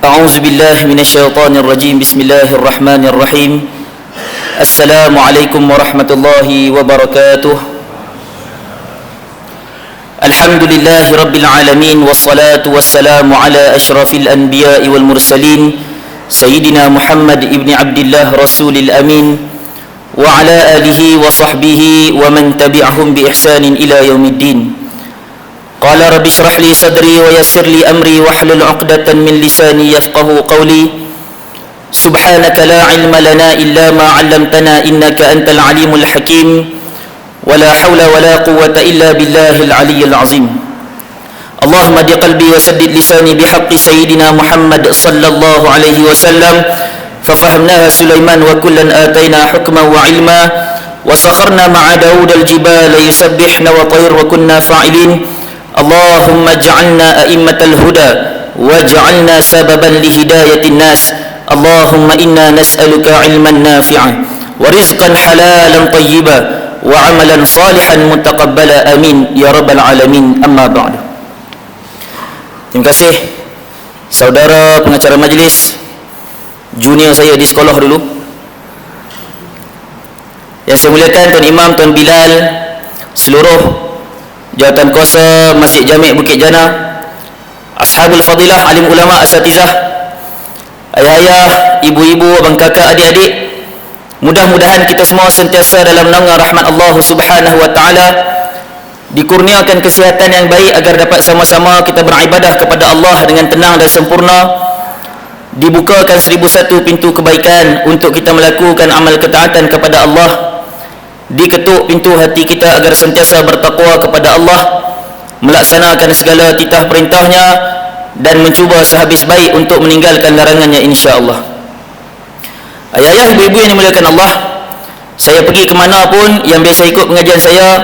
أعوذ بالله من الشيطان الرجيم. بسم الله الرحمن الرحيم. السلام عليكم ورحمة الله وبركاته. الحمد لله رب العالمين، والصلاة والسلام على أشرف الأنبياء والمرسلين سيدنا محمد ابن عبد الله رسول الأمين وعلى آله وصحبه ومن تبعهم بإحسان إلى يوم الدين. قال رب اشرح لي صدري ويسر لي أمري واحلل عقدة من لساني يفقه قولي. سبحانك لا علم لنا إلا ما علمتنا إنك أنت العليم الحكيم، ولا حول ولا قوة إلا بالله العلي العظيم. اللهم اهد قلبي وسدد لساني بحق سيدنا محمد صلى الله عليه وسلم. ففهمناها سليمان وكلا آتينا حكما وعلما، وسخرنا مع داود الجبال يسبحن وطير وكنا فاعلين. اللهم اجعلنا أئمة الهدى واجعلنا سببا لهداية الناس. اللهم إنا نسألك علما نافعا ورزقا حلالا طيبا وعملا صالحا متقبلا. آمين يا رب العالمين. أما بعد. Terima kasih saudara pengacara majlis, junior saya di sekolah dulu, yang saya muliakan Tuan Imam, Tuan Bilal, seluruh jawatan kuasa Masjid Jami' Bukit Jana, ashabul fadilah, alim ulama, asatizah, ayah-ayah, ibu-ibu, abang kakak, adik-adik. Mudah-mudahan kita semua sentiasa dalam naungan rahmat Allah Subhanahu wa taala, dikurniakan kesihatan yang baik agar dapat sama-sama kita beribadah kepada Allah dengan tenang dan sempurna. Dibukakan 1001 pintu kebaikan untuk kita melakukan amal ketaatan kepada Allah. Diketuk pintu hati kita agar sentiasa bertakwa kepada Allah, melaksanakan segala titah perintahnya dan mencuba sehabis baik untuk meninggalkan larangannya, insya-Allah. Ayah-ayah, ibu-ibu yang dimuliakan Allah, saya pergi ke mana pun yang biasa ikut pengajian saya,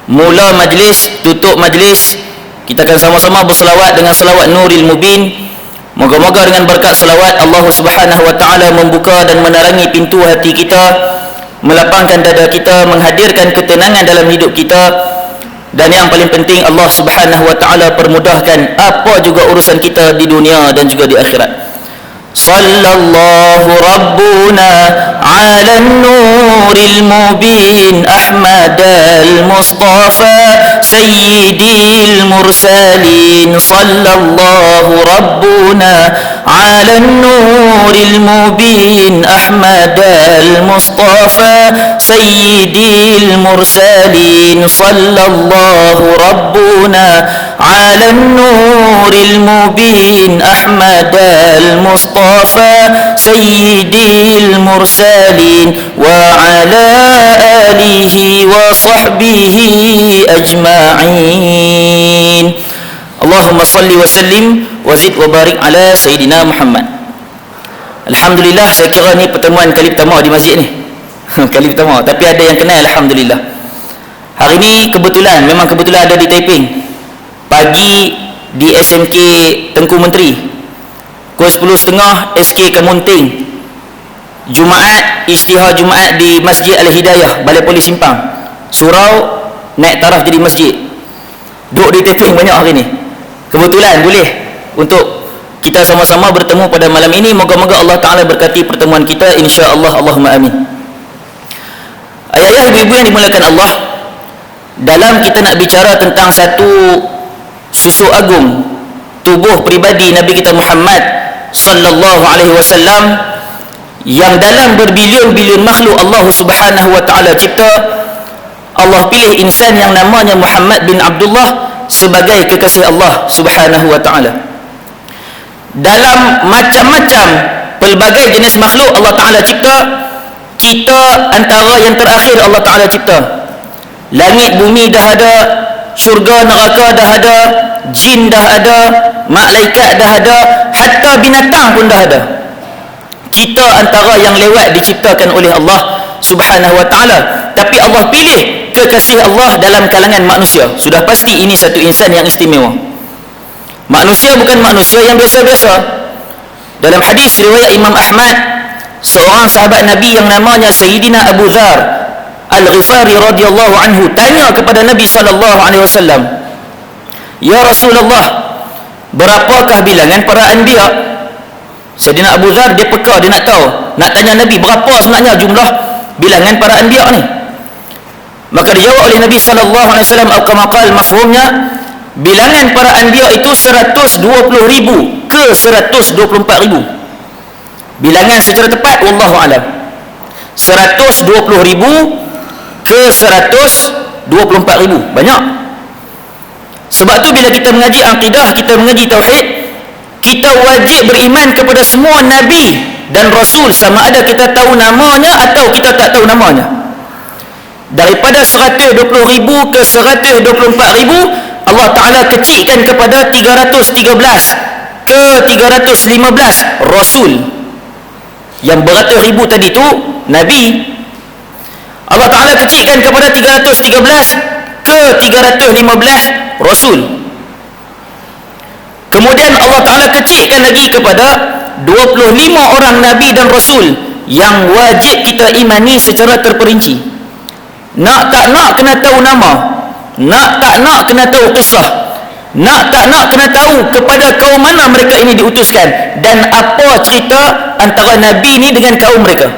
mula majlis, tutup majlis, kita akan sama-sama berselawat dengan selawat Nuril Mubin. Moga-moga dengan berkat selawat Allah Subhanahu wa taala membuka dan menerangi pintu hati kita, melapangkan dada kita, menghadirkan ketenangan dalam hidup kita, dan yang paling penting Allah Subhanahu wa taala permudahkan apa juga urusan kita di dunia dan juga di akhirat. Sallallahu Rabbuna ala nuril mubin Ahmadal Mustafa Sayyidil Mursalin. Sallallahu Rabbuna ala nuril mubin Ahmadal Mustafa Sayyidil Mursalin. Sallallahu Rabbuna ala nuril mubin Ahmadal Mustafa Sayyidil Mursalin wa ala alihi wa sahbihi ajma'in. Allahumma salli wa sallim wa zid wa barik ala Sayyidina Muhammad. Alhamdulillah, saya kira ni pertemuan kali pertama di masjid ni. Kali pertama, tapi ada yang kenal, alhamdulillah. Hari ni kebetulan, memang kebetulan ada di Taiping. Pagi di SMK Tengku Menteri, pukul 10.30 SK Kemunting. Jumaat, istihar Jumaat di Masjid Al-Hidayah, Balai Polis Simpang. Surau naik taraf jadi masjid. Duduk di Taiping banyak hari ni. Kebetulan boleh untuk kita sama-sama bertemu pada malam ini. Moga-moga Allah Ta'ala berkati pertemuan kita, insya-Allah. Allahumma amin. Ayah-ayah, ibu-ibu yang dimuliakan Allah, dalam kita nak bicara tentang satu susuk agung tubuh pribadi Nabi kita Muhammad sallallahu alaihi wasallam, yang dalam berbilion-bilion makhluk Allah Subhanahu wa taala cipta, Allah pilih insan yang namanya Muhammad bin Abdullah sebagai kekasih Allah Subhanahu wa taala. Dalam macam-macam pelbagai jenis makhluk Allah taala cipta, kita antara yang terakhir Allah taala cipta. Langit bumi dah ada, syurga neraka dah ada, jin dah ada, malaikat dah ada, hatta binatang pun dah ada. Kita antara yang lewat diciptakan oleh Allah Subhanahu wa taala, tapi Allah pilih kekasih Allah dalam kalangan manusia. Sudah pasti ini satu insan yang istimewa. Manusia bukan manusia yang biasa-biasa. Dalam hadis riwayat Imam Ahmad, seorang sahabat Nabi yang namanya Sayyidina Abu Dzar Al-Ghifari radhiyallahu anhu tanya kepada Nabi sallallahu alaihi wasallam, "Ya Rasulullah, berapakah bilangan para anbiya?" Sayyidina Abu Dzar dia peka, dia nak tahu, nak tanya Nabi berapa sebenarnya jumlah bilangan para anbiya ni. Maka dijawab oleh Nabi sallallahu alaihi wasallam al-qamaqal, mafhumnya bilangan para anbiya itu 120,000 ke 124,000. Bilangan secara tepat wallahu alam 120,000 ke 124,000. Banyak. Sebab tu bila kita mengaji akidah, kita mengaji tauhid, kita wajib beriman kepada semua nabi dan rasul, sama ada kita tahu namanya atau kita tak tahu namanya. Daripada 120,000 ke 124,000, Allah Ta'ala kecilkan kepada 313 ke 315 rasul. Yang beratus ribu tadi tu nabi, Allah Ta'ala kecilkan kepada 313 ke 315 rasul. Kemudian Allah Ta'ala kecilkan lagi kepada 25 orang nabi dan rasul yang wajib kita imani secara terperinci. Nak tak nak kena tahu nama, nak tak nak kena tahu kisah, nak tak nak kena tahu kepada kaum mana mereka ini diutuskan dan apa cerita antara nabi ini dengan kaum mereka.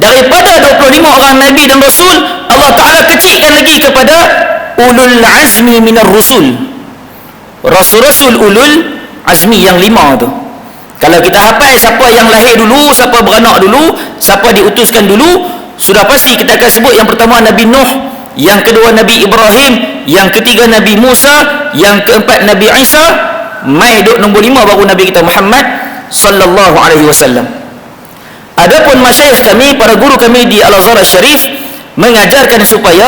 Daripada 25 orang nabi dan rasul, Allah Ta'ala kecilkan lagi kepada ulul azmi minar rusul, rasul-rasul ulul azmi yang 5 tu. Kalau kita hafal siapa yang lahir dulu, siapa beranak dulu, siapa diutuskan dulu, sudah pasti kita akan sebut yang pertama Nabi Nuh, yang kedua Nabi Ibrahim, yang ketiga Nabi Musa, yang keempat Nabi Isa, mai duk nombor 5 baru Nabi kita Muhammad sallallahu alaihi wasallam. Adapun masyayikh kami, para guru kami di Al-Azhar Syarif mengajarkan supaya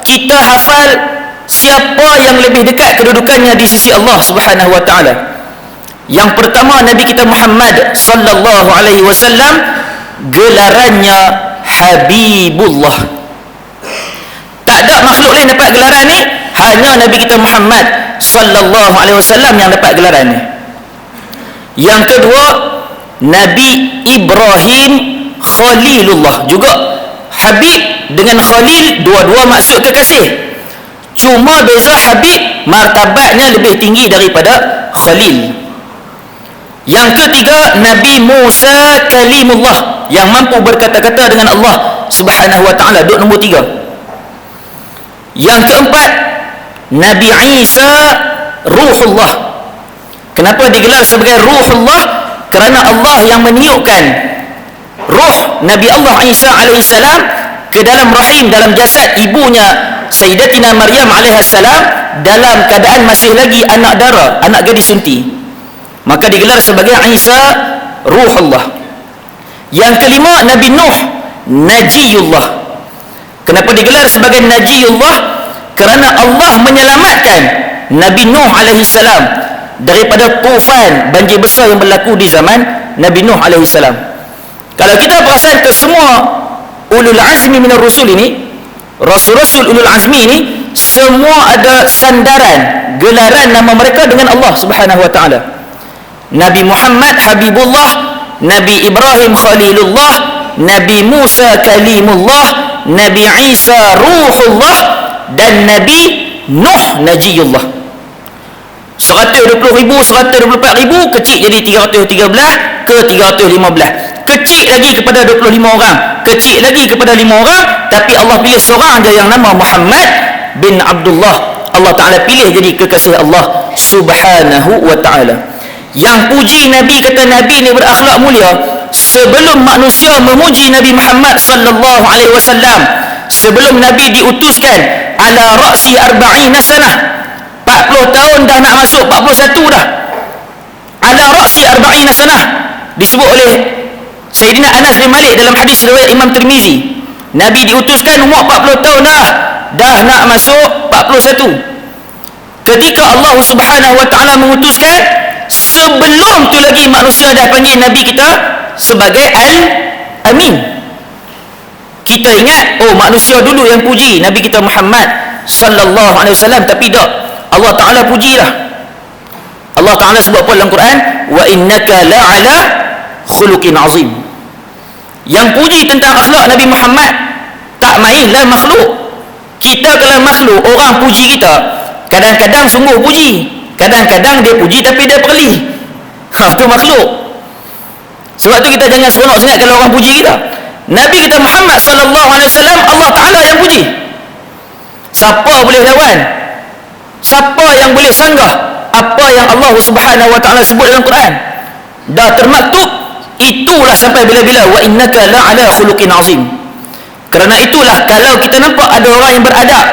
kita hafal siapa yang lebih dekat kedudukannya di sisi Allah Subhanahu wa taala. Yang pertama Nabi kita Muhammad sallallahu alaihi wasallam, gelarannya Habibullah. Tak ada makhluk lain dapat gelaran ni, hanya Nabi kita Muhammad sallallahu alaihi wasallam yang dapat gelaran ni. Yang kedua Nabi Ibrahim Khalilullah, juga Habib dengan Khalil dua-dua maksud kekasih. Cuma beza Habib martabatnya lebih tinggi daripada Khalil. Yang ketiga Nabi Musa Kalimullah, yang mampu berkata-kata dengan Allah Subhanahu wa taala, duduk nombor 3. Yang keempat Nabi Isa Ruhullah. Kenapa digelar sebagai Ruhullah? Kerana Allah yang meniupkan ruh Nabi Allah Isa alaihissalam ke dalam rahim, dalam jasad ibunya Sayyidatina Maryam alaihissalam, dalam keadaan masih lagi anak dara, anak gadis sunti. Maka digelar sebagai Isa Ruhullah. Yang kelima Nabi Nuh Najiyullah. Kenapa digelar sebagai Najiyullah? Kerana Allah menyelamatkan Nabi Nuh alaihissalam daripada tufan, banjir besar yang berlaku di zaman Nabi Nuh alaihissalam. Kalau kita perasan ke semua ulul azmi minar rusul ini, rasul-rasul ulul azmi ini, semua ada sandaran, gelaran nama mereka dengan Allah Subhanahu wa taala. Nabi Muhammad Habibullah, Nabi Ibrahim Khalilullah, Nabi Musa Kalimullah, Nabi Isa Ruhullah, dan Nabi Nuh Najiyullah. 120,000, 124,000 kecil jadi 313 ke 315. Kecil lagi kepada 25 orang, kecil lagi kepada 5 orang, tapi Allah pilih seorang aja yang nama Muhammad bin Abdullah. Allah Ta'ala pilih jadi kekasih Allah Subhanahu wa ta'ala. Yang puji Nabi, kata Nabi ni berakhlak mulia. Sebelum manusia memuji Nabi Muhammad sallallahu alaihi wasallam, sebelum Nabi diutuskan, ala ra'si 40 sanah, 40 tahun dah nak masuk 41 dah. Ala ra'si 40 sanah disebut oleh Sayyidina Anas bin Malik dalam hadis riwayat Imam Tirmizi. Nabi diutuskan umur 40 tahun dah nak masuk 41. Ketika Allah Subhanahu wa taala mengutuskan, sebelum tu lagi manusia dah panggil Nabi kita sebagai Al-Amin. Kita ingat, oh manusia dulu yang puji Nabi kita Muhammad sallallahu alaihi wasallam, tapi tak, Allah Ta'ala pujilah. Allah Ta'ala sebut apa dalam Quran? Wa innaka la'ala khuluqin azim. Yang puji tentang akhlak Nabi Muhammad tak mainlah makhluk. Kita kalau makhluk, orang puji kita, kadang-kadang sungguh puji, kadang-kadang dia puji tapi dia perli. Itu makhluk. Sebab tu kita jangan seronok sangat kalau orang puji kita. Nabi kita Muhammad sallallahu alaihi wasallam Allah Taala yang puji. Siapa boleh lawan? Siapa yang boleh sanggah apa yang Allah Subhanahu wa taala sebut dalam Quran? Dah termaktub, itulah sampai bila-bila, wa innaka la'ala khuluqin azim. Kerana itulah kalau kita nampak ada orang yang beradab,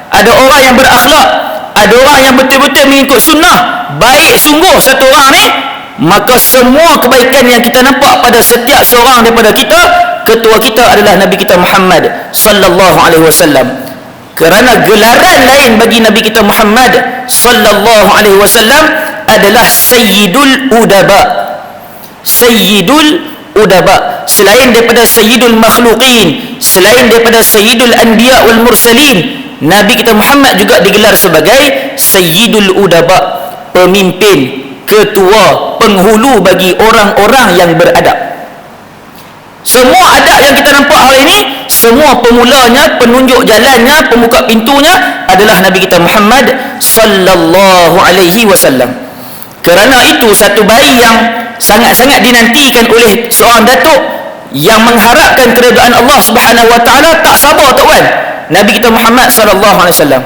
ada orang yang berakhlak, ada orang yang betul-betul mengikut sunnah, baik sungguh satu orang ni, maka semua kebaikan yang kita nampak pada setiap seorang daripada kita, ketua kita adalah Nabi kita Muhammad sallallahu alaihi wasallam. Kerana gelaran lain bagi Nabi kita Muhammad sallallahu alaihi wasallam adalah Sayyidul Udaba. Sayyidul Udaba, selain daripada Sayyidul Makhluqin, selain daripada Sayyidul Anbiya wal Mursalin, Nabi kita Muhammad juga digelar sebagai Sayyidul Udaba, pemimpin, ketua, penghulu bagi orang-orang yang beradab. Semua adab yang kita nampak hari ini, semua pemulanya, penunjuk jalannya, pembuka pintunya adalah Nabi kita Muhammad sallallahu alaihi wasallam. Kerana itu satu bayi yang sangat-sangat dinantikan oleh seorang datuk yang mengharapkan keridaan Allah Subhanahu wa taala, tak sabar Tok Wan Nabi kita Muhammad sallallahu alaihi wasallam.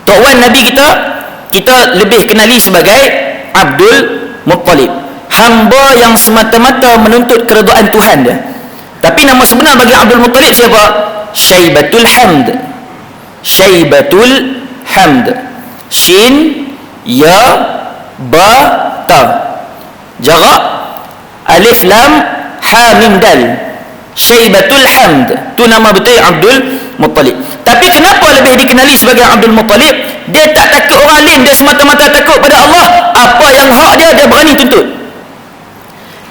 Tok Wan Nabi kita lebih kenali sebagai Abdul Muttalib, hamba yang semata-mata menuntut keridaan Tuhan dia. Tapi nama sebenar bagi Abdul Muttalib siapa? Syaibatul Hamd. Syaibatul Hamd. Shin, ya, ba, ta. Jarak, alif, lam, ha, mim, dal. Syaibatul Hamd. Tu nama betul Abdul Muttalib. Tapi kenapa lebih dikenali sebagai Abdul Muttalib? Dia tak takut orang lain, dia semata-mata takut pada Allah. Apa yang hak dia, dia berani tuntut.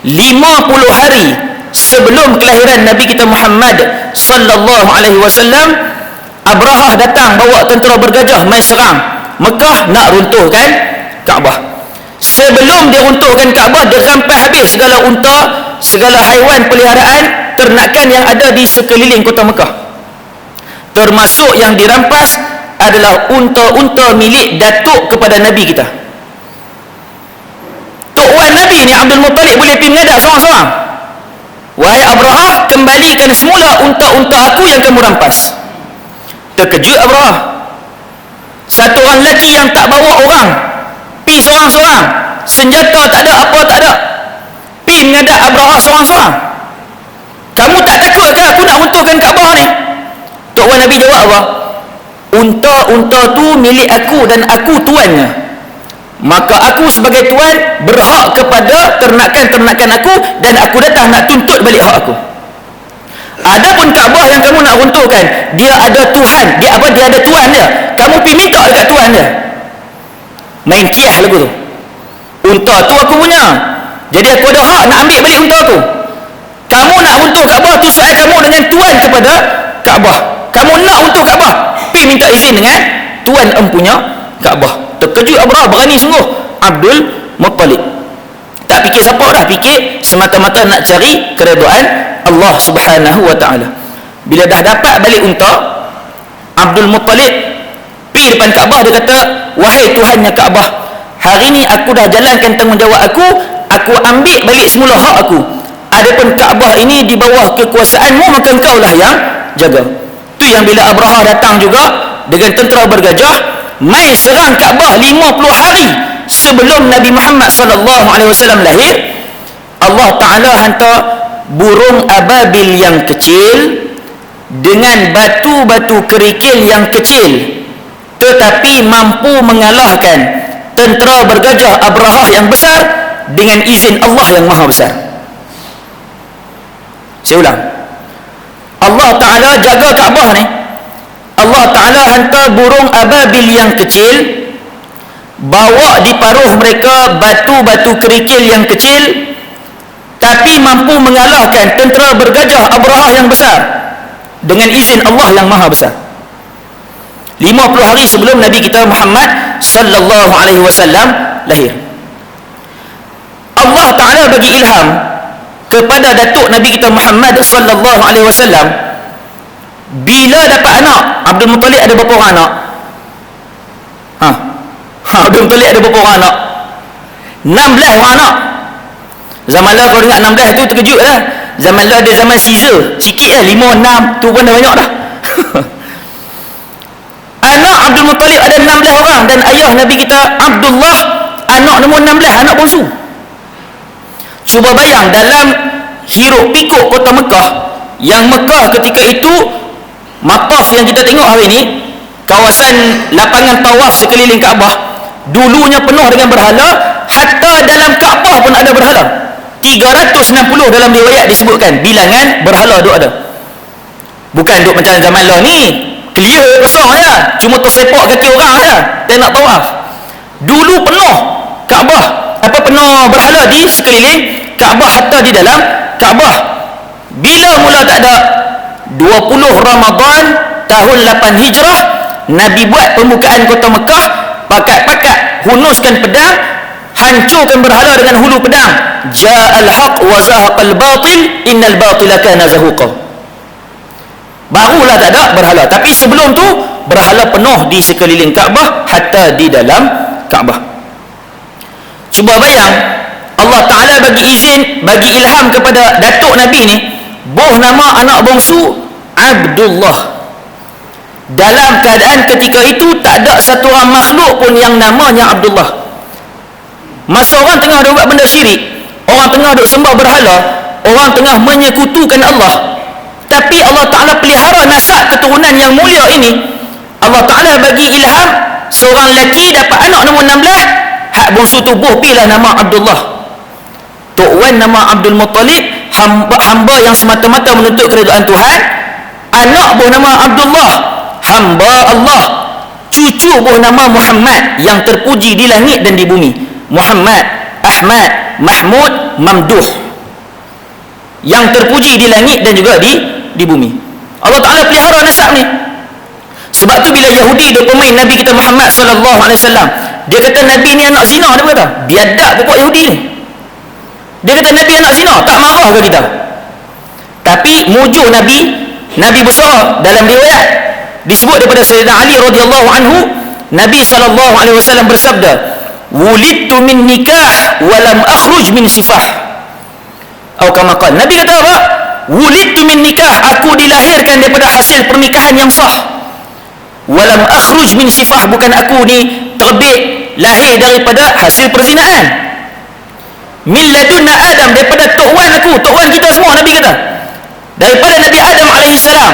50 hari sebelum kelahiran Nabi kita Muhammad sallallahu alaihi wasallam, Abrahah datang bawa tentera bergajah mai serang Mekah nak runtuhkan Kaabah. Sebelum dia runtuhkan Kaabah, dia rampas habis segala unta, segala haiwan peliharaan, ternakan yang ada di sekeliling kota Mekah. Termasuk yang dirampas adalah unta-unta milik datuk kepada Nabi kita. Tok Wan Nabi ni Abdul Muttalib boleh pergi mengadak seorang-seorang. Wahai Abrahah, kembalikan semula unta-unta aku yang kamu rampas. Terkejut Abrahah. Satu orang lelaki yang tak bawa orang, pi seorang-seorang, senjata tak ada, apa tak ada, pi mengadak Abrahah seorang-seorang. Kamu tak takut ke aku nak runtuhkan Kaabah ni? Tok Wan Nabi jawab apa? Unta-unta tu milik aku dan aku tuannya. Maka aku sebagai tuan berhak kepada ternakan-ternakan aku, dan aku datang nak tuntut balik hak aku. Adapun Kaabah yang kamu nak runtuhkan, dia ada Tuhan, dia ada tuan dia. Kamu pergi minta dekat tuan dia. Main kiah lagu tu. Unta tu aku punya, jadi aku ada hak nak ambil balik unta tu. Kamu nak runtuh Kaabah tu soal kamu dengan tuan kepada Kaabah. Kamu nak runtuh Kaabah, pergi minta izin dengan tuan empunya Kaabah. Terkejut Abrahah, berani sungguh Abdul Muttalib. Tak fikir siapa dah, fikir semata-mata nak cari keredaan Allah Subhanahu wa taala. Bila dah dapat balik unta, Abdul Muttalib pergi depan Kaabah, dia kata, wahai Tuhannya Kaabah, hari ni aku dah jalankan tanggungjawab aku ambil balik semula hak aku. Adapun Kaabah ini di bawah kekuasaanmu, maka engkau lah yang jaga. Tu yang bila Abrahah datang juga dengan tentera bergajah mai serang Kaabah 50 hari sebelum Nabi Muhammad sallallahu alaihi wasallam lahir, Allah Taala hantar burung ababil yang kecil dengan batu-batu kerikil yang kecil, tetapi mampu mengalahkan tentera bergajah Abrahah yang besar dengan izin Allah yang maha besar. Saya ulang, Allah Taala jaga Kaabah ni. Allah Ta'ala hantar burung ababil yang kecil, bawa di paruh mereka batu-batu kerikil yang kecil, tapi mampu mengalahkan tentera bergajah Abrahah yang besar dengan izin Allah yang maha besar. 50 hari sebelum Nabi kita Muhammad sallallahu alaihi wasallam lahir, Allah Ta'ala bagi ilham kepada datuk Nabi kita Muhammad sallallahu alaihi wasallam. Bila dapat anak, Abdul Muttalib ada berapa orang anak? Abdul Muttalib ada berapa orang anak? 16 orang anak. Zaman lah kalau ingat 16 tu terkejut lah. Zaman lah ada zaman Caesar, sikit lah, 5, 6 tu pun dah banyak dah. Anak Abdul Muttalib ada 16 orang, dan ayah Nabi kita Abdullah anak nombor 16, anak bongsu. Cuba bayang, dalam hiruk pikuk kota Mekah, yang Mekah ketika itu mataf yang kita tengok hari ni, kawasan lapangan tawaf sekeliling Kaabah, dulunya penuh dengan berhala. Hatta dalam Kaabah pun ada berhala. 360 dalam riwayat disebutkan bilangan berhala duk ada. Bukan duk macam zaman lah ni clear kosong je, cuma tersepak kaki orang je dia nak tawaf. Dulu penuh Kaabah, penuh berhala di sekeliling Kaabah, hatta di dalam Kaabah. Bila mula tak ada, 20 Ramadan tahun 8 Hijrah, Nabi buat pembukaan kota Mekah, pakat-pakat hunuskan pedang, hancurkan berhala dengan hulu pedang. Ja'al haq wa zahaqal batil innal batila kana zahuqa. Barulah tak ada berhala, tapi sebelum tu berhala penuh di sekeliling Kaabah, hatta di dalam Kaabah. Cuba bayang, Allah Ta'ala bagi izin, bagi ilham kepada datuk Nabi ni, boh nama anak bongsu Abdullah. Dalam keadaan ketika itu tak ada satu orang makhluk pun yang namanya Abdullah. Masa orang tengah ada buat benda syirik, orang tengah duk sembah berhala, orang tengah menyekutukan Allah, tapi Allah Ta'ala pelihara nasab keturunan yang mulia ini. Allah Ta'ala bagi ilham, seorang lelaki dapat anak nombor 16, hak bongsu tubuh pilih nama Abdullah. Tok Wan nama Abdul Muttalib, hamba yang semata-mata menuntut keridaan Tuhan. Anak buah nama Abdullah, hamba Allah. Cucu buah nama Muhammad, yang terpuji di langit dan di bumi. Muhammad, Ahmad, Mahmud, Mamduh, yang terpuji di langit dan juga di bumi. Allah Ta'ala pelihara nasab ni. Sebab tu bila Yahudi dia pemain Nabi kita Muhammad sallallahu alaihi wasallam, dia kata Nabi ni anak zina, dia kata biadab pokok Yahudi ni. Dia kata Nabi anak zina, tak marah ke kita? Tapi mujuh Nabi besar. Dalam riwayat disebut daripada Sayyidina Ali radhiyallahu anhu, Nabi sallallahu alaihi wasallam bersabda, wulidtu min nikah walam akhruj min sifah. Atau kama qala, Nabi kata apa? Wulidtu min nikah, aku dilahirkan daripada hasil pernikahan yang sah. Walam akhruj min sifah, bukan aku ni terbit lahir daripada hasil perzinaan. Min ladunna Adam, daripada tok wan aku, tok wan kita semua, Nabi kata daripada Nabi Adam alaihissalam,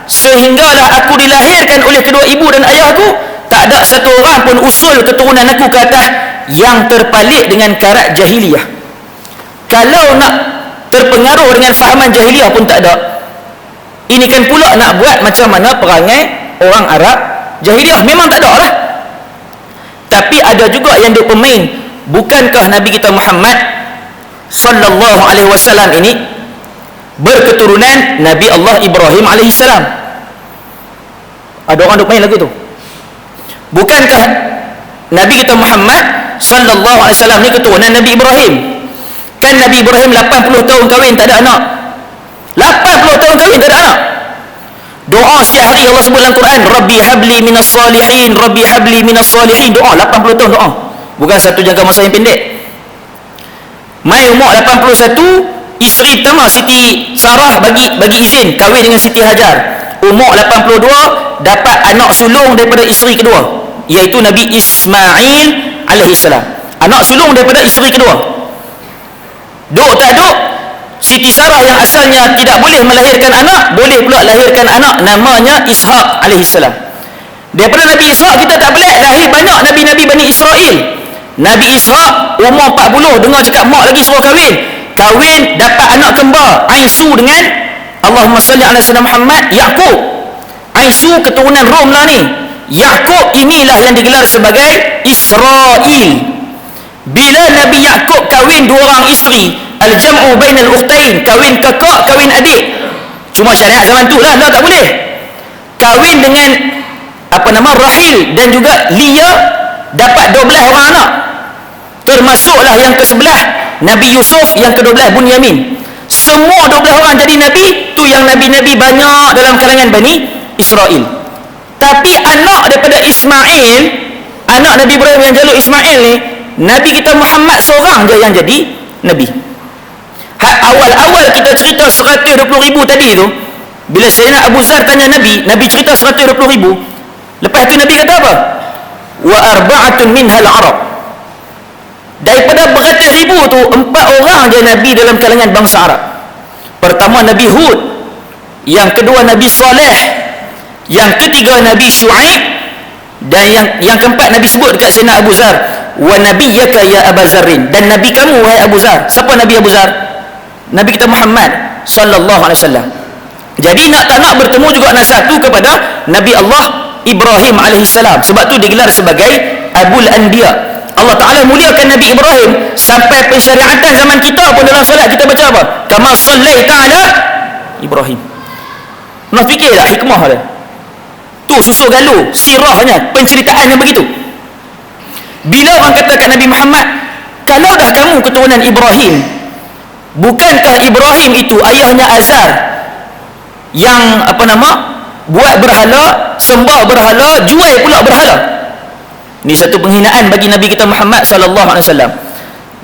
sehinggalah aku dilahirkan oleh kedua ibu dan ayahku, tak ada satu orang pun usul keturunan aku ke atas yang terpalit dengan karat jahiliyah. Kalau nak terpengaruh dengan fahaman jahiliyah pun tak ada. Ini kan pula nak buat macam mana perangai orang Arab jahiliyah, memang tak ada lah. Tapi ada juga yang dia pemain. Bukankah Nabi kita Muhammad sallallahu alaihi wasallam ini berketurunan Nabi Allah Ibrahim alaihissalam? Ada orang duk main lagu tu. Bukankah Nabi kita Muhammad sallallahu alaihi wasallam ni keturunan Nabi Ibrahim? Kan Nabi Ibrahim 80 tahun kahwin tak ada anak. 80 tahun kahwin tak ada anak. Doa setiap hari Allah sebut dalam Quran, Rabbi habli minas salihin, Rabbi habli minas salihin. Doa 80 tahun doa. Bukan satu jangka masa yang pendek. Mai umur 81, isteri pertama Siti Sarah bagi izin kahwin dengan Siti Hajar. Umur 82 dapat anak sulung daripada isteri kedua, iaitu Nabi Ismail alaihissalam. Anak sulung daripada isteri kedua. Duk tak duk, Siti Sarah yang asalnya tidak boleh melahirkan anak, boleh pula lahirkan anak namanya Ishaq alaihissalam. Daripada Nabi Ishaq kita tak boleh, lahir banyak Nabi-Nabi Bani Israel. Nabi Ishaq umur 40, dengar cakap mak lagi suruh kahwin, dapat anak kembar Aisu dengan Allahumma salli ala sayyidina Muhammad, Yaqub. Aisu keturunan Rom lah ni. Yaqub inilah yang digelar sebagai Israel. Bila Nabi Yaqub kahwin dua orang isteri, al-jam'u bainal ukhtain, kahwin kakak, kahwin adik. Cuma syariat zaman tu lah tak boleh. Kahwin dengan Rahil dan juga Lia, dapat 12 orang anak. Termasuklah yang ke-11 Nabi Yusuf, yang ke-12 Bunyamin. Semua 12 orang jadi Nabi. Tu yang Nabi-Nabi banyak dalam kalangan Bani Israel. Tapi anak daripada Ismail, anak Nabi Ibrahim yang jalur Ismail ni, Nabi kita Muhammad seorang je yang jadi Nabi. Awal-awal kita cerita 120,000 tadi tu, bila Sayyidina Abu Zar tanya Nabi cerita 120,000. Lepas tu Nabi kata apa? Wa arba'atun minhal Arab. Daripada beratus ribu tu, 4 orang je Nabi dalam kalangan bangsa Arab. Pertama Nabi Hud, yang kedua Nabi Saleh, yang ketiga Nabi Shu'aib, dan yang keempat Nabi sebut dekat Sayyidina Abu Zar, wa nabiyyaka ya Abu Zarrin, dan Nabi kamu wahai Abu Zar. Siapa Nabi Abu Zar? Nabi kita Muhammad sallallahu alaihi wasallam. Jadi nak tak nak bertemu juga nak satu kepada Nabi Allah Ibrahim alaihissalam. Sebab tu digelar sebagai Abul Anbiya. Allah Ta'ala muliakan Nabi Ibrahim sampai pensyariatan zaman kita pun dalam solat kita baca apa? Kama sallaita ala Ibrahim. Nak fikirlah hikmah dia. Tu susu galuh, sirahnya, penceritaan yang begitu. Bila orang kata kat Nabi Muhammad, kalau dah kamu keturunan Ibrahim, bukankah Ibrahim itu ayahnya Azar yang buat berhala, sembah berhala, jual pula berhala? Ini satu penghinaan bagi Nabi kita Muhammad sallallahu alaihi wasallam.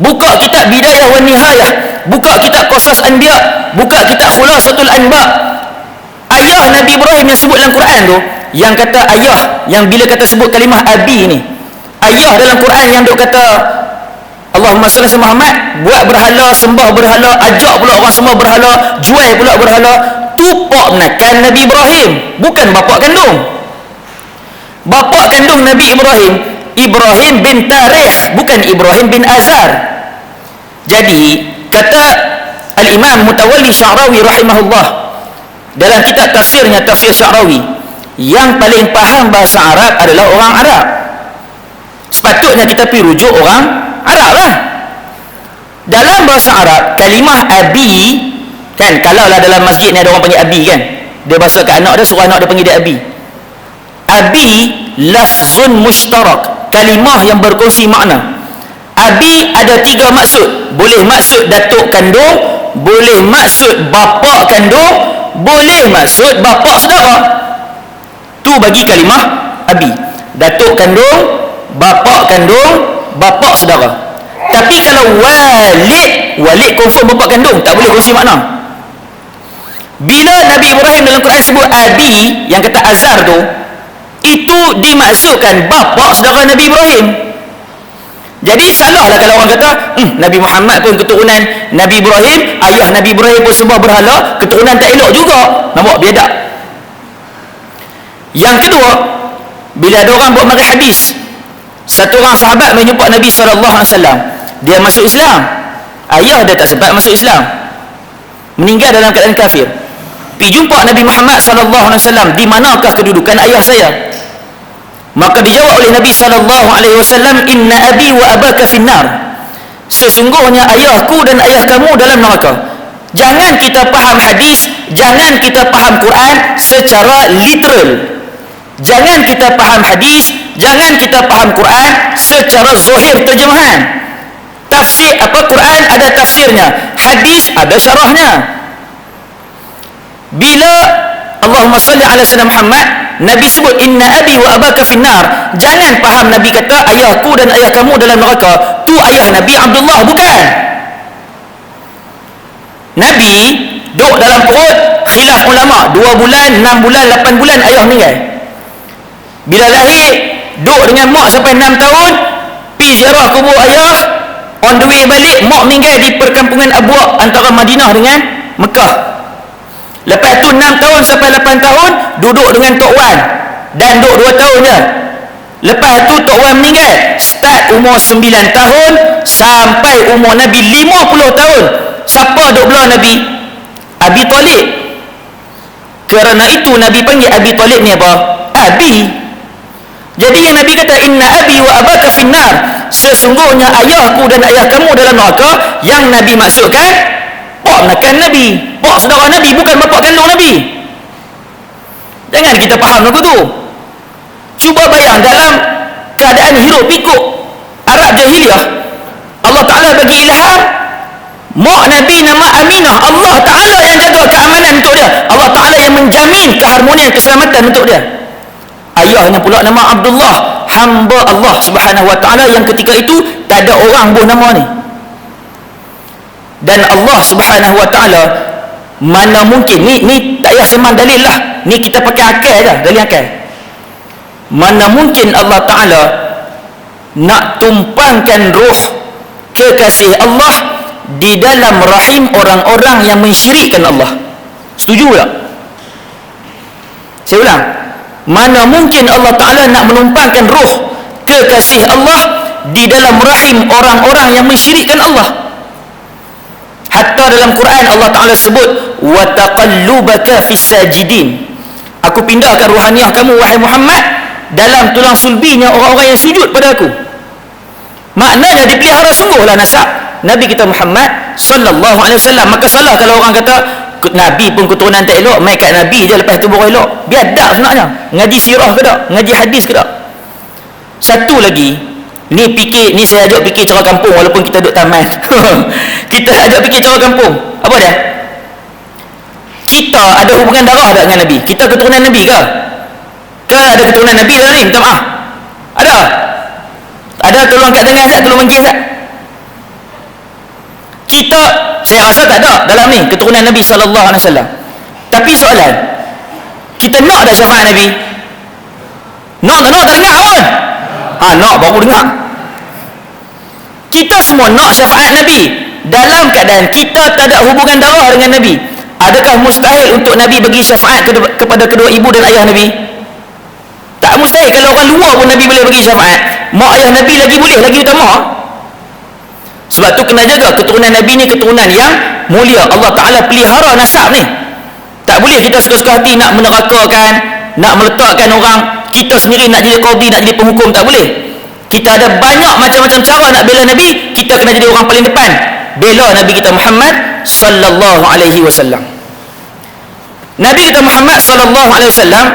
Buka kitab Bidayah wa Nihayah, buka kitab Qasas Anbiya, buka kitab Khulasatul Anba. Ayah Nabi Ibrahim yang sebut dalam Quran tu, yang kata ayah, yang bila kata sebut kalimah abi ni, ayah dalam Quran yang duk kata Allahumma salli ala Muhammad, buat berhala, sembah berhala, ajak pula orang sembah berhala, jual pula berhala, tu pak menakan Nabi Ibrahim, bukan bapa kandung. Bapa kandung Nabi Ibrahim bin Tarikh, bukan Ibrahim bin Azar. Jadi kata Al-Imam Mutawalli Sya'rawi rahimahullah dalam kitab tafsirnya, Tafsir Sya'rawi, yang paling faham bahasa Arab adalah orang Arab. Sepatutnya kita pergi rujuk orang Arab lah. Dalam bahasa Arab, kalimah abi, kan, kalau lah dalam masjid ni ada orang panggil abi kan, dia bahasa kat anak dia, suruh anak dia panggil dia abi. Abi lafzun mushtarak, kalimah yang berkongsi makna. Abi ada 3 maksud. Boleh maksud datuk kandung, boleh maksud bapa kandung, boleh maksud bapa saudara. Tu bagi kalimah abi. Datuk kandung, bapa kandung, bapa saudara. Tapi kalau walid confirm bapa kandung, tak boleh kongsi makna. Bila Nabi Ibrahim dalam Quran sebut abi, yang kata Azar tu, itu dimaksudkan bapa saudara Nabi Ibrahim. Jadi salahlah kalau orang kata Nabi Muhammad pun keturunan Nabi Ibrahim, ayah Nabi Ibrahim pun sembah berhala, keturunan tak elok juga. Nampak biadab. Yang kedua, bila ada orang buat mari hadis, satu orang sahabat menjumpa Nabi SAW, dia masuk Islam, ayah dia tak sempat masuk Islam, meninggal dalam keadaan kafir. Pergi jumpa Nabi Muhammad SAW, di manakah kedudukan ayah saya? Maka dijawab oleh Nabi SAW, inna abi wa abaka finnar, sesungguhnya ayahku dan ayah kamu dalam neraka. Jangan kita faham hadis, jangan kita faham Quran secara literal. Jangan kita faham hadis, jangan kita faham Quran secara zahir terjemahan. Tafsir Quran ada tafsirnya, hadis ada syarahnya. Bila Allahumma salli ala sayyidina Muhammad, Nabi sebut inna abi wa abaka finnar, jangan faham Nabi kata ayahku dan ayah kamu dalam neraka. Tu ayah Nabi Abdullah, bukan. Nabi duduk dalam perut, khilaf ulama, 2 bulan, 6 bulan, 8 bulan ayah meninggal. Bila lahir, duduk dengan mak sampai 6 tahun, pergi ziarah kubur ayah, on the way balik, mak meninggal di perkampungan Abwa antara Madinah dengan Mekah. Lepas tu 6 tahun sampai 8 tahun duduk dengan Tok Wan, dan duduk 2 tahun je. Lepas tu Tok Wan meninggal, start umur 9 tahun sampai umur Nabi 50 tahun. Siapa duduk belah Nabi? Abi Talib. Kerana itu Nabi panggil Abi Talib ni apa? Abi. Jadi yang Nabi kata inna abi wa abaka finnar, sesungguhnya ayahku dan ayah kamu dalam neraka, yang Nabi maksudkan pak menakan Nabi, pak saudara Nabi, bukan bapa kandung Nabi. Jangan kita faham lagu tu. Cuba bayang dalam keadaan hiruk pikuk Arab jahiliyah, Allah Ta'ala bagi ilham, mak Nabi nama Aminah, Allah Ta'ala yang jaga keamanan untuk dia, Allah Ta'ala yang menjamin keharmonian, keselamatan untuk dia. Ayahnya pula nama Abdullah, hamba Allah Subhanahu Wa Ta'ala yang ketika itu tak ada orang buh nama ni. Dan Allah Subhanahu wa taala, mana mungkin, ni tak payah sembang dalil lah, ni kita pakai akal je, dalil akal. Mana mungkin Allah taala nak tumpangkan roh kekasih Allah di dalam rahim orang-orang yang mensyirikkan Allah? Setuju tak? Saya ulang, mana mungkin Allah Ta'ala nak menumpangkan roh kekasih Allah di dalam rahim orang-orang yang mensyirikkan Allah? Hatta dalam Quran Allah Ta'ala sebut, wa taqallubaka fis sajidin, aku pindahkan ruhaniah kamu wahai Muhammad dalam tulang sulbinya orang-orang yang sujud pada aku. Maknanya dipelihara sungguhlah nasab Nabi kita Muhammad sallallahu alaihi wasallam. Maka salah kalau orang kata Nabi pun keturunan tak elok, mai kat Nabi je lepas tu baru elok. Biadab sebenarnya. Ngaji sirah ke tak? Ngaji hadis ke tak? Satu lagi, ni saya ajak fikir cara kampung walaupun kita duduk taman. Kita ajak fikir cara kampung. Apa dia? Kita ada hubungan darah tak dengan Nabi? Kita keturunan Nabi ke? Ke ada keturunan Nabi dalam ni? Minta maaf. Ada? Ada tolong kat tengah Zat, tolong bagi Zat. Kita, saya rasa tak ada dalam ni keturunan Nabi sallallahu alaihi wasallam. Tapi soalan, kita nak dah syafaat Nabi? Nak tak dengar pun. Nak baru dengar. Kita semua nak syafaat Nabi dalam keadaan kita tak ada hubungan darah dengan Nabi. Adakah mustahil untuk Nabi bagi syafaat kepada kedua ibu dan ayah Nabi? Tak mustahil. Kalau orang luar pun Nabi boleh bagi syafaat, mak ayah Nabi lagi boleh, lagi utama. Sebab tu kena jaga keturunan Nabi ni keturunan yang mulia. Allah Ta'ala pelihara nasab ni. Tak boleh kita suka-suka hati nak menerakakan, nak meletakkan orang, kita sendiri nak jadi qadi, nak jadi penghukum. Tak boleh. Kita ada banyak macam-macam cara nak bela Nabi. Kita kena jadi orang paling depan, bela Nabi kita Muhammad sallallahu alaihi wasallam. Nabi kita Muhammad sallallahu alaihi wasallam,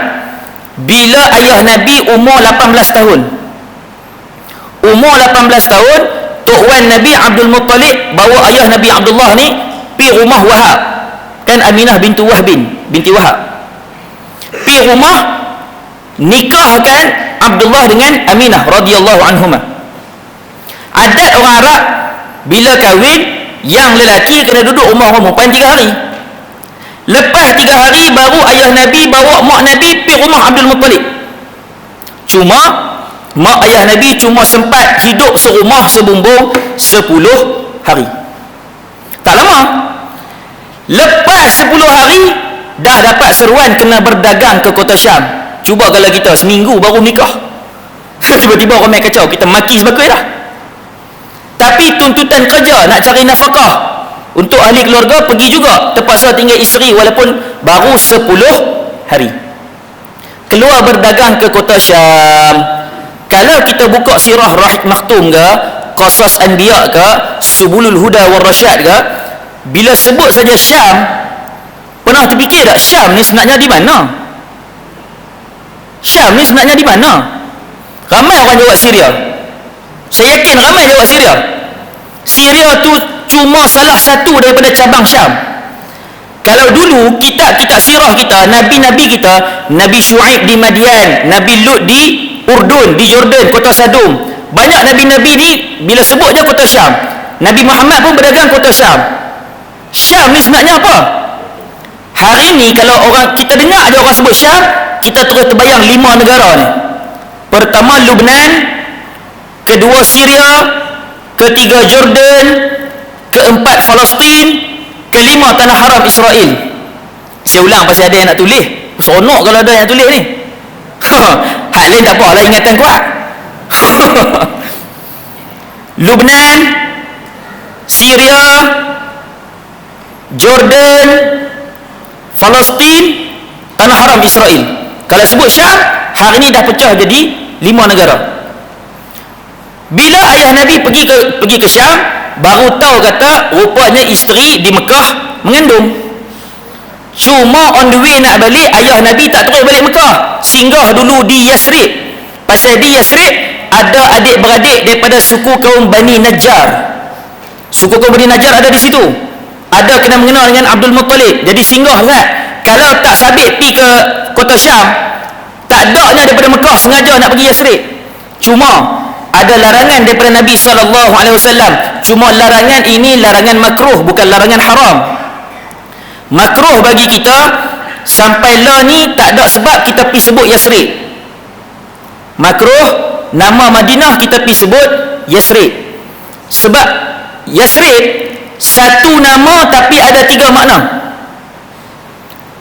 bila ayah Nabi umur 18 tahun, umur 18 tahun, Tok Wan Nabi Abdul Muttalib bawa ayah Nabi Abdullah ni pi rumah Wahab. Kan Aminah binti Wahab. Pi rumah, nikahkan Abdullah dengan Aminah radhiyallahu anhuma. Adat orang Arab, bila kahwin, yang lelaki kena duduk rumah orang perempuan 3 hari. Lepas 3 hari baru ayah Nabi bawa mak Nabi pi rumah Abdul Muttalib. Cuma mak ayah Nabi cuma sempat hidup serumah sebumbung 10 hari. Tak lama. Lepas 10 hari dah dapat seruan kena berdagang ke kota Syam. Cuba kalau kita seminggu baru nikah, tiba-tiba orang main kacau, kita maki sebagai dah. Tapi tuntutan kerja nak cari nafkah untuk ahli keluarga, pergi juga, terpaksa tinggal isteri walaupun baru 10 hari. Keluar berdagang ke kota Syam. Kalau kita buka sirah Rahik Maktum ke, Qasas Anbiya ke, Subulul Huda wal Rasyad ke, bila sebut saja Syam, pernah terfikir tak Syam ni sebenarnya di mana? Syam ni sebenarnya di mana? Ramai orang jawab Syria. Saya yakin ramai jawab Syria. Syria tu cuma salah satu daripada cabang Syam. Kalau dulu kitab-kitab sirah kita, nabi-nabi kita, Nabi Syuaib di Madian, Nabi Lut di Urdun, di Jordan, kota Sadum. Banyak nabi-nabi ni bila sebut je kota Syam. Nabi Muhammad pun berdagang kota Syam. Syam ni sebenarnya apa? Hari ni kalau orang kita dengar ada orang sebut Syam, kita terus terbayang 5 negara ni. Pertama Lubnan, kedua Syria, ketiga Jordan, keempat Palestin, kelima tanah haram Israel. Saya ulang pasal ada yang nak tulis. Seronok kalau ada yang tulis ni. Hak lain tak apa lah, ingatan kuat. Lubnan, Syria, Jordan, Palestin, tanah haram Israel. Kalau sebut Syam, hari ni dah pecah jadi 5 negara. Bila ayah Nabi pergi ke Syam, baru tahu kata rupanya isteri di Mekah mengandung. Cuma on the way nak balik, ayah Nabi tak terus balik Mekah, singgah dulu di Yasrib. Pasal di Yasrib ada adik-beradik daripada suku kaum Bani Najjar. Suku kaum Bani Najjar ada di situ. Ada kena mengenal dengan Abdul Muttalib. Jadi singgah Zat. Kalau tak sabit pergi ke kota Syam, tak adanya daripada Mekah sengaja nak pergi Yasrib. Cuma ada larangan daripada Nabi SAW. Cuma larangan ini larangan makruh, bukan larangan haram. Makruh bagi kita sampai la ni tak ada sebab kita pergi sebut Yasrib. Makruh nama Madinah kita pergi sebut Yasrib. Sebab Yasrib satu nama tapi ada tiga makna.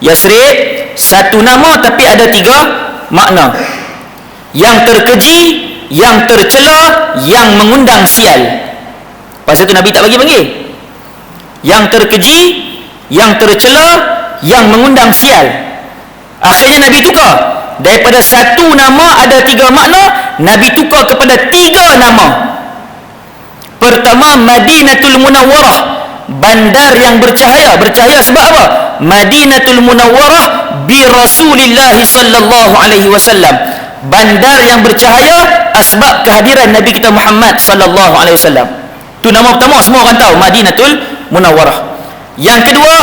Yasrib satu nama tapi ada tiga makna. Yang terkeji, yang tercela, yang mengundang sial. Pasal tu Nabi tak bagi panggil. Yang terkeji, yang tercela, yang mengundang sial. Akhirnya Nabi tukar. Daripada satu nama ada tiga makna, Nabi tukar kepada tiga nama. Pertama, Madinatul Munawwarah, bandar yang bercahaya. Bercahaya sebab apa? Madinatul Munawwarah bi Rasulillah sallallahu alaihi wasallam. Bandar yang bercahaya asbab kehadiran Nabi kita Muhammad sallallahu alaihi wasallam. Tu nama pertama, semua orang tahu, Madinatul Munawwarah. Yang kedua,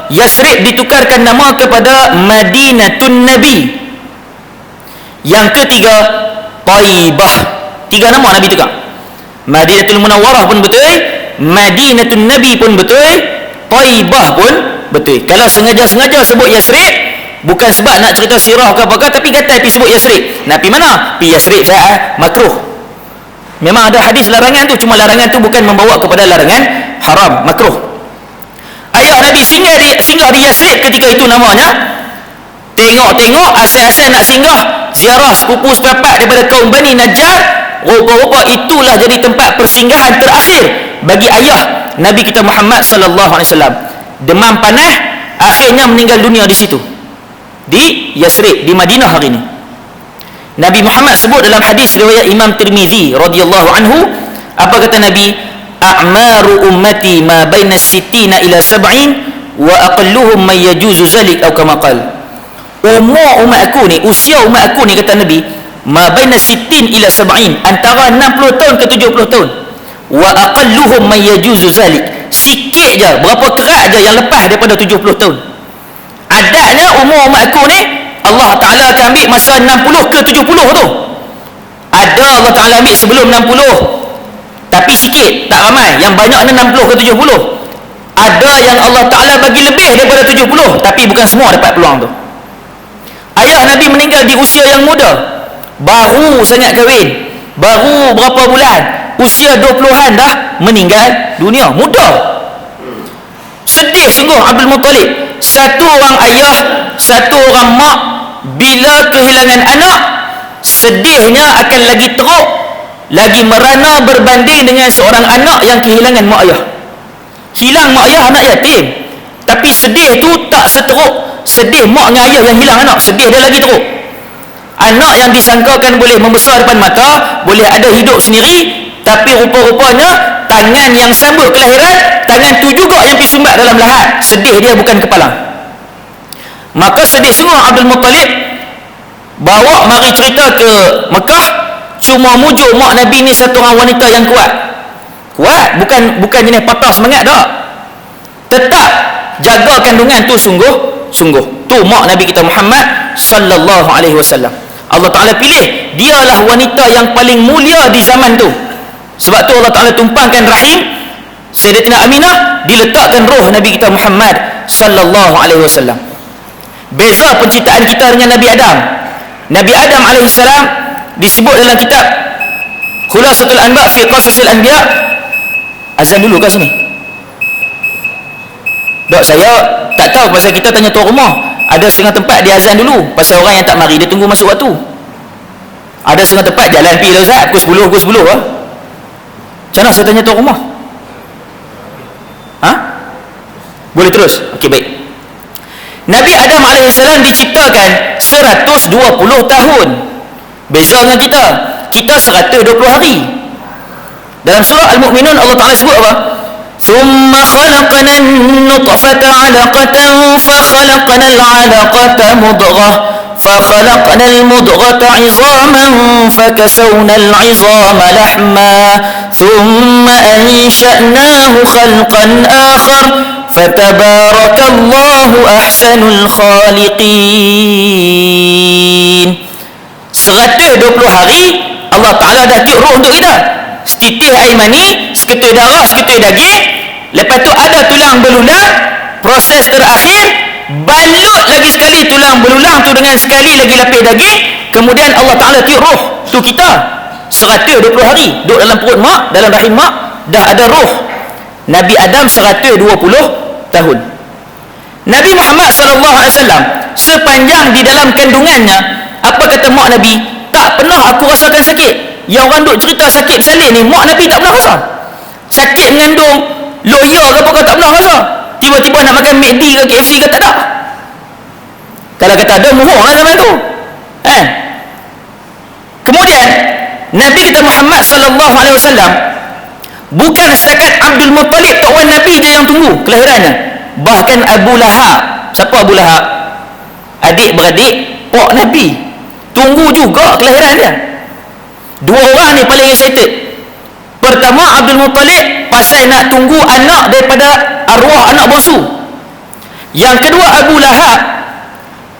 Yasrib ditukarkan nama kepada Madinatun Nabi. Yang ketiga, Taibah. Tiga nama Nabi tukar. Madinatul Munawwarah pun betul, Madinatun Nabi pun betul, Taibah pun betul. Kalau sengaja-sengaja sebut Yasrib, bukan sebab nak cerita sirah ke apa-apa, tapi kata pergi sebut Yasrib. Nak pergi mana? Pergi Yasrib saya, makruh. Memang ada hadis larangan tu, cuma larangan tu bukan membawa kepada larangan haram, makruh. Ayah Nabi singgah di Yasrib ketika itu namanya. Tengok-tengok, asal-asal nak singgah ziarah sepupu sepapat daripada kaum Bani Najjar. Rupa-rupa itulah jadi tempat persinggahan terakhir bagi ayah Nabi kita Muhammad sallallahu alaihi wasallam. Demam panas, akhirnya meninggal dunia di situ. Di Yasrib, di Madinah hari ini. Nabi Muhammad sebut dalam hadis riwayat Imam Tirmizi radhiyallahu anhu, apa kata Nabi? A'maru ummati ma baina 60 ila 70 wa aqalluhum man yajuzu zalik atau kama qala. Umur umat aku ni, usia umat aku ni, kata Nabi, ma baina 60 ila 70, antara 60 tahun ke 70 tahun. Wa aqalluhum man yajuzu zalik, sikit je, berapa kerat je yang lepas daripada 70 tahun. Adanya umur umat aku ni Allah Ta'ala akan ambil masa 60 ke 70 tu. Ada Allah Ta'ala ambil sebelum 60, tapi sikit, tak ramai. Yang banyaknya 60 ke 70. Ada yang Allah Ta'ala bagi lebih daripada 70, tapi bukan semua dapat peluang tu. Ayah Nabi meninggal di usia yang muda, baru sangat kahwin, baru berapa bulan, usia 20-an dah meninggal dunia, muda. Sedih sungguh Abdul Muttalib, satu orang ayah, satu orang mak, bila kehilangan anak, sedihnya akan lagi teruk, lagi merana berbanding dengan seorang anak yang kehilangan mak ayah. Hilang mak ayah, anak yatim, tapi sedih tu tak seteruk sedih mak dengan ayah yang hilang anak. Sedih dia lagi teruk. Anak yang disangkakan boleh membesar depan mata, boleh ada hidup sendiri, tapi rupa-rupanya tangan yang sambut kelahiran, tangan tu juga yang pergi sumbat dalam lahat. Sedih dia bukan kepala. Maka sedih sungguh Abdul Muttalib, bawa mari cerita ke Mekah. Cuma mujuk mak Nabi ni satu orang wanita yang kuat. Kuat, bukan jenis patah semangat dah. Tetap jaga kandungan tu sungguh. Tu mak Nabi kita Muhammad sallallahu alaihi wasallam. Allah Ta'ala pilih, dialah wanita yang paling mulia di zaman tu. Sebab tu Allah Ta'ala tumpangkan rahim Sayyidatina Aminah, diletakkan roh Nabi kita Muhammad sallallahu alaihi wasallam. Beza penciptaan kita dengan Nabi Adam. Nabi Adam alaihi salam disebut dalam kitab Khulasatul Anba fi Qasasil Anbiya. Azan dulu kat sini. Dok, saya tak tahu, pasal kita tanya tuan rumah. Ada setengah tempat dia azan dulu, pasal orang yang tak mari dia tunggu masuk waktu. Ada setengah tempat jalan pergi lah Ustaz, pukul 10 lah. Macam mana saya tanya tuan rumah? Boleh terus? Okey, baik. Nabi Adam AS diciptakan 120 tahun. Beza dengan kita. Kita 120 hari. Dalam surah Al-Mu'minun Allah Ta'ala sebut apa? ثم خلقنا النطفة علقة فخلقنا العلقة مضغة فخلقنا المضغة عظاما فكسونا العظام لحما ثم أنشأناه خلقا آخر فتبارك الله أحسن الخالقين. 120 hari Allah Ta'ala dah tiup roh untuk kita. Setitik air mani, seketul darah, seketul daging, lepas tu ada tulang belulang, proses terakhir balut lagi sekali tulang belulang tu dengan sekali lagi lapis daging, kemudian Allah Ta'ala tiup roh tu kita 120 hari duduk dalam perut mak, dalam rahim mak, dah ada roh Nabi Adam 120 tahun. Nabi Muhammad SAW sepanjang di dalam kandungannya, apa kata mak Nabi? Tak pernah aku rasakan sakit. Yang orang duk cerita sakit bersalin ni, mak Nabi tak pernah rasa. Sakit mengandung loya ke apa, kau tak pernah rasa. Tiba-tiba nak makan McD ke KFC ke, tak ada. Kalau kata ada, mohon lah zaman tu. Kemudian Nabi kita Muhammad SAW bukan setakat Abdul Muttalib kawan Nabi je yang tunggu kelahirannya, bahkan Abu Lahab. Siapa Abu Lahab? Adik-beradik pak Nabi tunggu juga kelahiran dia. Dua orang ni paling excited. Pertama Abdul Muttalib pasal nak tunggu anak daripada arwah anak bongsu. Yang kedua Abu Lahab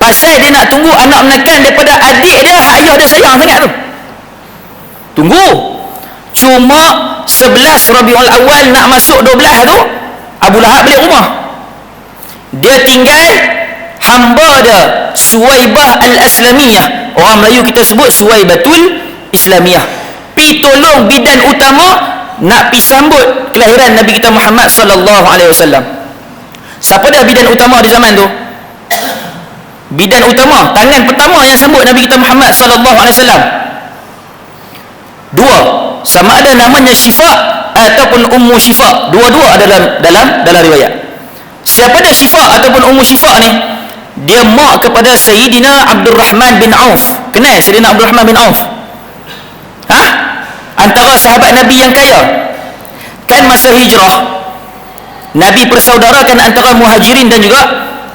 pasal dia nak tunggu anak menekan daripada adik dia, ayah dia sayang sangat tu. Tunggu. Cuma 11 Rabiul Awal nak masuk 12 tu, Abu Lahab balik rumah. Dia tinggal hamba dia Suwaibah Al-Aslamiyah. Orang Melayu kita sebut Suwaibatul Islamiyah. Pi tolong bidan utama nak pi sambut kelahiran Nabi kita Muhammad sallallahu alaihi wasallam. Siapa dah bidan utama di zaman tu? Bidan utama, tangan pertama yang sambut Nabi kita Muhammad sallallahu alaihi wasallam. Dua, sama ada namanya Syifa ataupun Ummu Syifa. Dua-dua ada dalam riwayat. Siapa dia Syifa ataupun Ummu Syifa ni? Dia mak kepada Sayyidina Abdul Rahman bin Auf. Kenal Sayyidina Abdul Rahman bin Auf? Antara sahabat Nabi yang kaya. Kan masa hijrah Nabi persaudarakan antara Muhajirin dan juga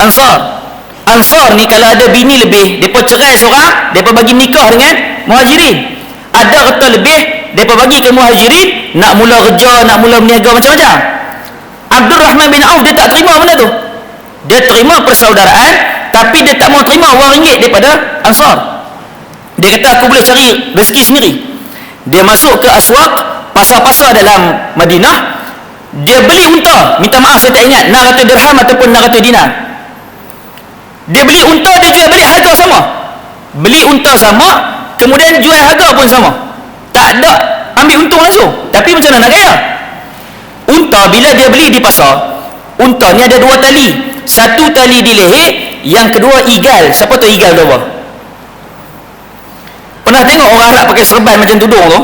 Ansar. Ansar ni kalau ada bini lebih, mereka cerai seorang, mereka bagi nikah dengan Muhajirin. Ada harta lebih, mereka bagi ke Muhajirin, nak mula kerja, nak mula berniaga macam-macam. Abdul Rahman bin Auf dia tak terima benda tu. Dia terima persaudaraan, tapi dia tak mau terima RM1 daripada Ansar. Dia kata aku boleh cari rezeki sendiri. Dia masuk ke aswaq, pasar-pasar dalam Madinah. Dia beli unta, minta maaf saya tak ingat 600 dirham ataupun 600 dinar. Dia beli unta, dia jual balik harga sama. Beli unta sama, kemudian jual harga pun sama. Tak ada ambil untung langsung. Tapi macam mana nak kaya? Unta bila dia beli di pasar, unta ni ada dua tali. Satu tali di leher, yang kedua igal. Siapa tahu igal tu apa? Pernah tengok orang Arab pakai serban macam tudung tu?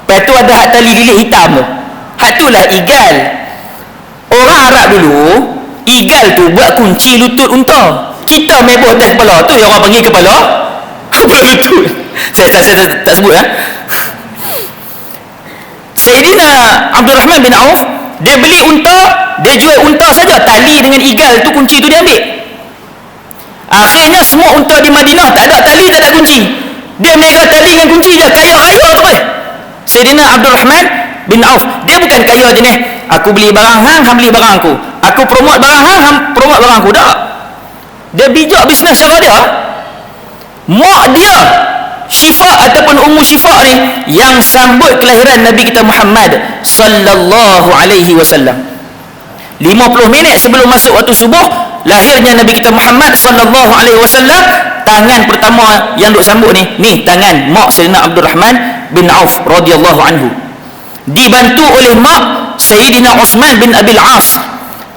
Lepas tu ada hak tali lilit hitam tu. Hak tu lah igal. Orang Arab dulu, igal tu buat kunci lutut unta. Kita mebok atas kepala tu, yang orang panggil kepala lutut. Saya tak sebut. Sayyidina Abdul Rahman bin Auf, dia beli unta, dia jual unta saja, tali dengan igal tu, kunci tu dia ambil. Akhirnya semua unta di Madinah tak ada tali, tak ada kunci. Dia mega tali dengan kunci je, kaya raya terus. Sayyidina Abdul Rahman bin Auf, dia bukan kaya je ni, aku beli barang hang, hang beli barang aku. Aku promote barang hang, hang promote barang aku. Tak. Dia bijak bisnes cara dia. Mak dia Syifa ataupun Ummu Syifa ni yang sambut kelahiran Nabi kita Muhammad sallallahu alaihi wasallam. 50 minit sebelum masuk waktu subuh, lahirnya Nabi kita Muhammad sallallahu alaihi wasallam. Tangan pertama yang duk sambut ni tangan mak Sayyidina Abdul Rahman bin Auf radhiyallahu anhu. Dibantu oleh mak Sayyidina Uthman bin Abil As,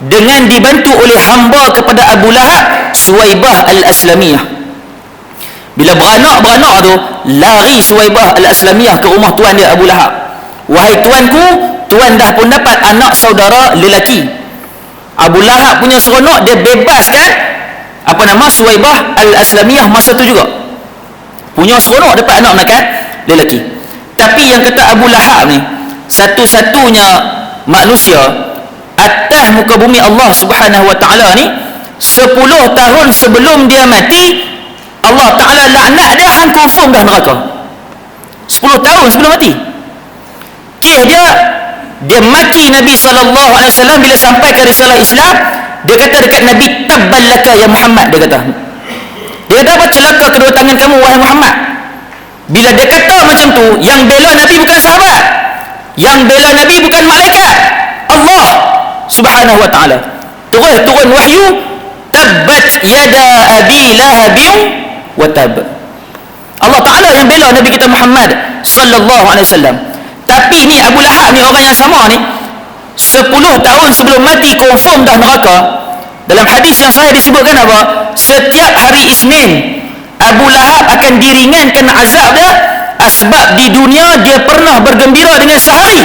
dengan dibantu oleh hamba kepada Abu Lahab, Suwaibah Al-Aslamiyah. Bila beranak tu, lari Suwaibah Al-Aslamiyah ke rumah tuan dia Abu Lahab. Wahai tuanku, tuan dah pun dapat anak saudara lelaki. Abu Lahab punya seronok, dia bebaskan Suwaibah Al-Aslamiyah masa tu juga. Punya seronok dapat anak menekan lelaki. Tapi yang kata Abu Lahab ni, satu-satunya manusia atas muka bumi Allah Subhanahu wa taala ni, 10 tahun sebelum dia mati, Allah Ta'ala laknat dia, hang confirm dah neraka. 10 tahun sebelum mati. Kes dia maki Nabi SAW bila sampai ke risalah Islam. Dia kata dekat Nabi, tabbal laka ya Muhammad. Dia kata apa celaka kedua tangan kamu wahai Muhammad. Bila dia kata macam tu, yang bela Nabi bukan sahabat. Yang bela Nabi bukan malaikat, Allah Subhanahu wa ta'ala. Terus turun wahyu, tabbat yada abi lahabin wa tab. Allah Ta'ala yang bela Nabi kita Muhammad sallallahu alaihi wasallam. Tapi ni Abu Lahab ni, orang yang sama ni, 10 tahun sebelum mati confirm dah neraka. Dalam hadis yang sahih disebutkan apa? Setiap hari Isnin Abu Lahab akan diringankan azab dia, sebab di dunia dia pernah bergembira dengan sehari,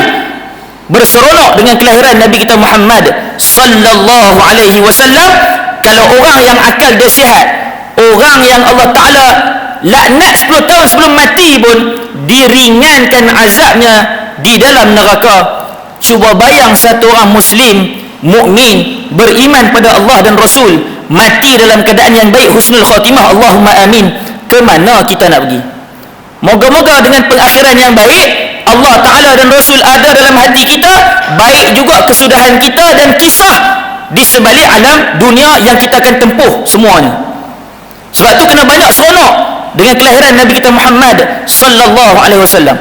berseronok dengan kelahiran Nabi kita Muhammad sallallahu alaihi wasallam. Kalau orang yang akal dia sihat, orang yang Allah Ta'ala laknat 10 tahun sebelum mati pun diringankan azabnya di dalam neraka. Cuba bayang satu orang Muslim, mukmin, beriman pada Allah dan Rasul, mati dalam keadaan yang baik, husnul khatimah, Allahumma amin. Ke mana kita nak pergi? Moga-moga dengan pengakhiran yang baik, Allah Ta'ala dan Rasul ada dalam hati kita, baik juga kesudahan kita dan kisah di sebalik alam dunia yang kita akan tempuh semuanya. Sebab tu kena banyak seronok dengan kelahiran Nabi kita Muhammad sallallahu alaihi wasallam.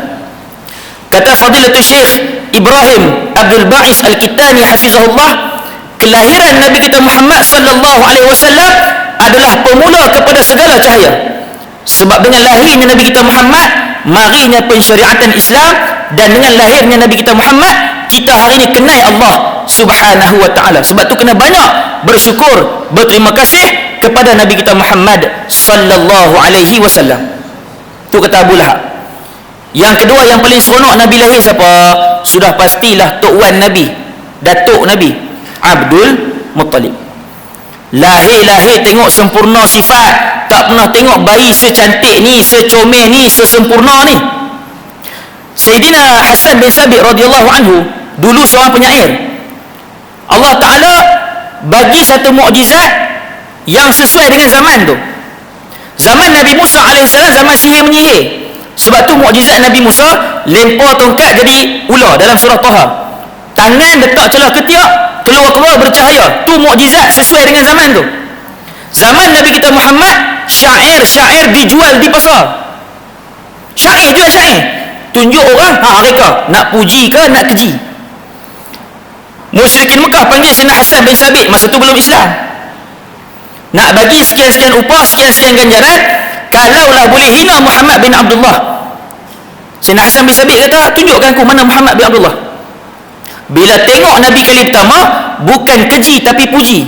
Kata Fadilatul Syekh Ibrahim Abdul Ba'is Al-Kitani hafizahullah, kelahiran Nabi kita Muhammad sallallahu alaihi wasallam adalah pemula kepada segala cahaya. Sebab dengan lahirnya Nabi kita Muhammad, marinya pensyariatan Islam, dan dengan lahirnya Nabi kita Muhammad, kita hari ini kenal Allah Subhanahu wa ta'ala. Sebab tu kena banyak bersyukur, berterima kasih kepada Nabi kita Muhammad sallallahu alaihi wasallam. Tu kata Abu Lahab. Yang kedua yang paling seronok Nabi lahir siapa? Sudah pastilah Tok Wan Nabi, Datuk Nabi, Abdul Muttalib. Lahir-lahir tengok sempurna sifat, tak pernah tengok bayi secantik ni, secomel ni, sesempurna ni. Sayyidina Hasan bin Sabit radhiyallahu anhu dulu seorang penyair. Allah Ta'ala bagi satu mukjizat yang sesuai dengan zaman tu. Zaman Nabi Musa AS zaman sihir menyihir. Sebab tu mukjizat Nabi Musa, lempar tongkat jadi ular dalam surah Taha. Tangan letak celah ketiak, keluar bercahaya. Tu mukjizat sesuai dengan zaman tu. Zaman Nabi kita Muhammad, syair-syair dijual di pasar. Syair jual syair. Tunjuk orang, mereka nak puji ke nak keji. Musyrikin Mekah panggil Sayyidina Hasan bin Sabit, masa tu belum Islam, nak bagi sekian-sekian upah, sekian-sekian ganjaran kalaulah boleh hina Muhammad bin Abdullah. Sayyidina Hasan bin Sabit kata, tunjukkan aku mana Muhammad bin Abdullah. Bila tengok Nabi kali pertama, bukan keji tapi puji.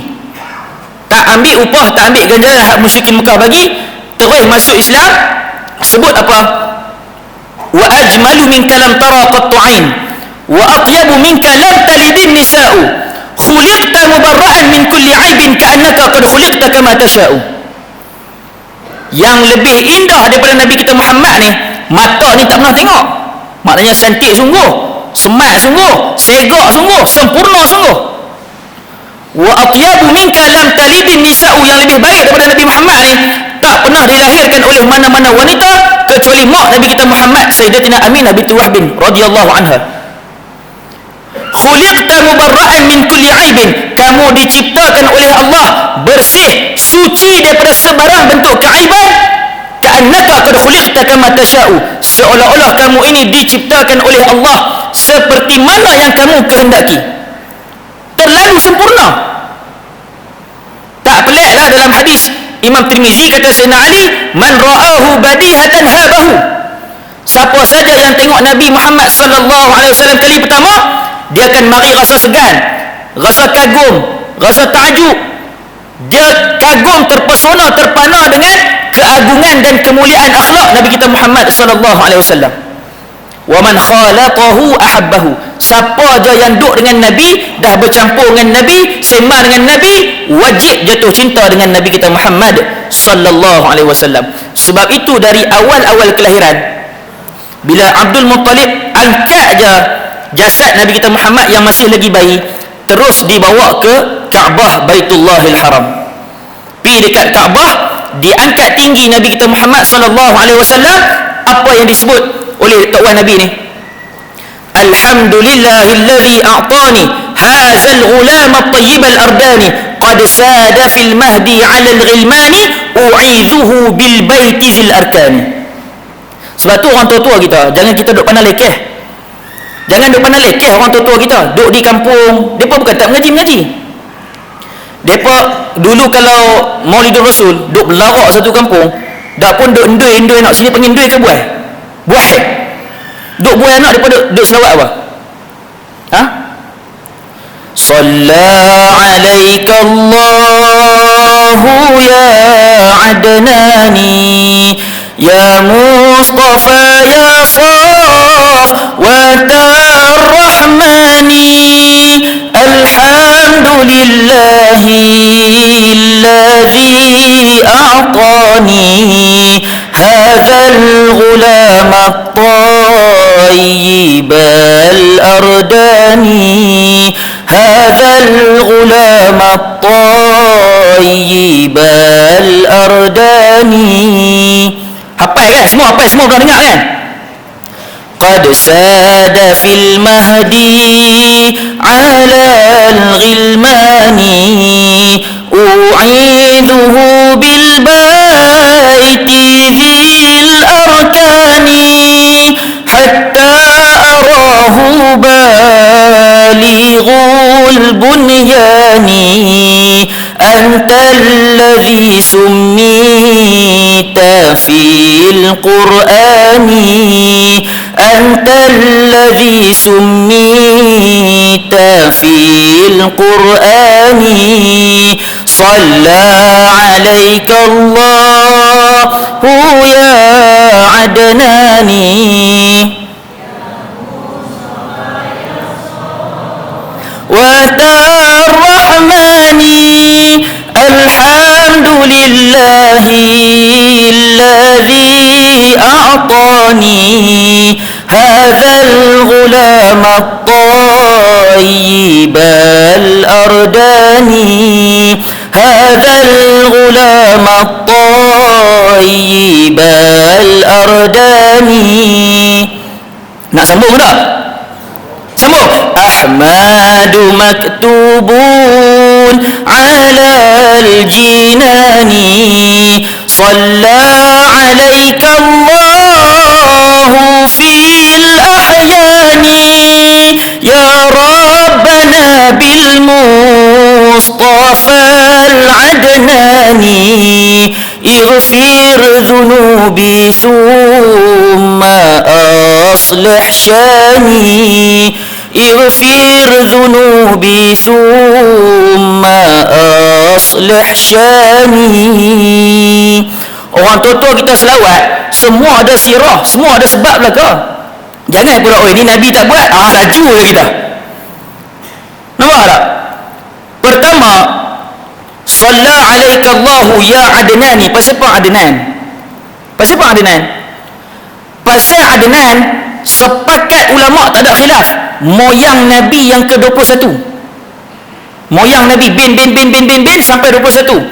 Tak ambil upah, tak ambil ganjaran hak musyrikin Mekah bagi, terus masuk Islam. Sebut apa? Wa ajmalu minka lam tara qattu ain, wa atyabu minka lam talidin nisa'u, khuliqta mubarra'an min kulli aibin ka'annaka qad khuliqta kama tasha'u. Yang lebih indah daripada Nabi kita Muhammad ni, mata ni tak pernah tengok. Maknanya cantik sungguh, semat sungguh, segak sungguh, sempurna sungguh. Wa atyabu minka lam talidin nisa'u, yang lebih baik daripada Nabi Muhammad ni tak pernah dilahirkan oleh mana-mana wanita kecuali mak Nabi kita Muhammad, Sayyidatina Aminah binti Wahb radhiyallahu anha. Khuliqta mubarra'an min kulli aibin, kamu diciptakan oleh Allah bersih, suci daripada sebarang bentuk keaiban. Ka'annaka qad khuliqta kama tasha'u, seolah-olah kamu ini diciptakan oleh Allah seperti mana yang kamu kehendaki. Terlalu sempurna. Tak peliklah dalam hadis Imam Tirmizi kata Sayyidina Ali, man ra'ahu badihatan habahu. Siapa saja yang tengok Nabi Muhammad sallallahu alaihi wasallam kali pertama, dia akan mari rasa segan, rasa kagum, rasa takjub. Dia kagum, terpesona, terpana dengan keagungan dan kemuliaan akhlak Nabi kita Muhammad sallallahu alaihi wasallam. Wa man khalaqahu ahabbahu. Siapa aja yang duduk dengan Nabi, dah bercampur dengan Nabi, sembah dengan Nabi, wajib jatuh cinta dengan Nabi kita Muhammad sallallahu alaihi wasallam. Sebab itu dari awal-awal kelahiran, bila Abdul Muttalib angkat je jasad Nabi kita Muhammad yang masih lagi bayi, terus dibawa ke Kaabah Baitullahil Haram. Pergi dekat Kaabah, diangkat tinggi Nabi kita Muhammad sallallahu alaihi wasallam. Apa yang disebut oleh Tok Wan Nabi ni? Alhamdulillahilladzi a'tani hadzal ghulam at-tayyib al-ardani qad sada fil mahdi 'ala al-ghilmani u'idhuhu bil baiti zil arkani. Sebab tu orang tua-tua kita, jangan kita duk pandang lekeh. Jangan duk pandang lekeh orang tua-tua kita. Duk di kampung, depa bukan tak mengaji. Depa dulu kalau Maulidur Rasul duk berlarak satu kampung, dak pun duk endoi nak sini panggil endoi ke buai? Buai. Duk buai anak depa duk selawat apa? Ha? Salla alaika Allahu ya Adnani ya Mustafa ya Safwatar Rahmani alhamdulillahi alladhi a'tani hadzal ghulam at-tayyib al-ardani هذا الغلام الطيب الأرداني. Hafal kan? Semua pernah dengar kan? قد ساد في المهدي على الغلمان أعيذه بالبيت ذي الأركان حتى أراه بالغ البنيان أنت الذي سميت في القرآن أنت الذي سميت في القرآن صلى عليك الله يا عدناني وَتَا الرَّحْمَنِ الْحَمْدُ لِلَّهِ الَّذِي أَعْطَانِي هَذَا الْغُلَامَ الطَّيِّبَ الْأَرْدَانِي هَذَا الْغُلَامَ الطَّيِّبَ الْأَرْدَانِي. Nak sambung tak? Sambung. Ahmadu maktubun ala al-jinani Salla alaika Allahu fil ahyani Ya Rabbana bil Mustafa al-Adnani Ighfir dhunubi thumma aslih shani اغفر ذنوبي ثم أصلح شاني. Orang tua-tua kita selawat, semua ada sirah, semua ada sebab belaka. Jangan pula, oh ini Nabi tak buat, laju je kita. Nampak tak? Pertama, Salla alaika Allahu ya Adnani. Pasal apa Adnan? Pasal apa Adnan? Pasal Adnan, sepakat ulama tak ada khilaf, moyang Nabi yang ke-21. Moyang Nabi bin sampai 21.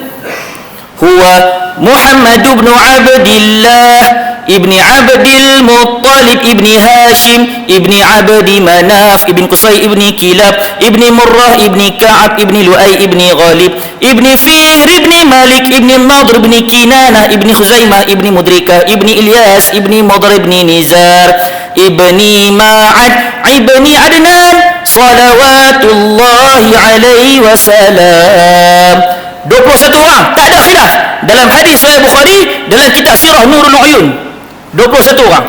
Huwa Muhammad ibn Abdillah ibni Abdil Muttalib ibni Hashim ibni Abdi Manaf ibni Qusay ibni Kilab ibni Murrah ibni Ka'ab ibni Lu'ay ibni Ghalib ibni Fihr ibni Malik ibni Nadr ibni Kinanah ibni Khuzaimah ibni Mudrikah ibni Ilyas ibni Mudar ibni Nizar ibni Ma'ad ibni Adnan salawatullahi alaihi wasallam. 21 orang, tak ada khilaf dalam hadis Sahih Bukhari, dalam kitab sirah Nurul Uyun. 21 orang,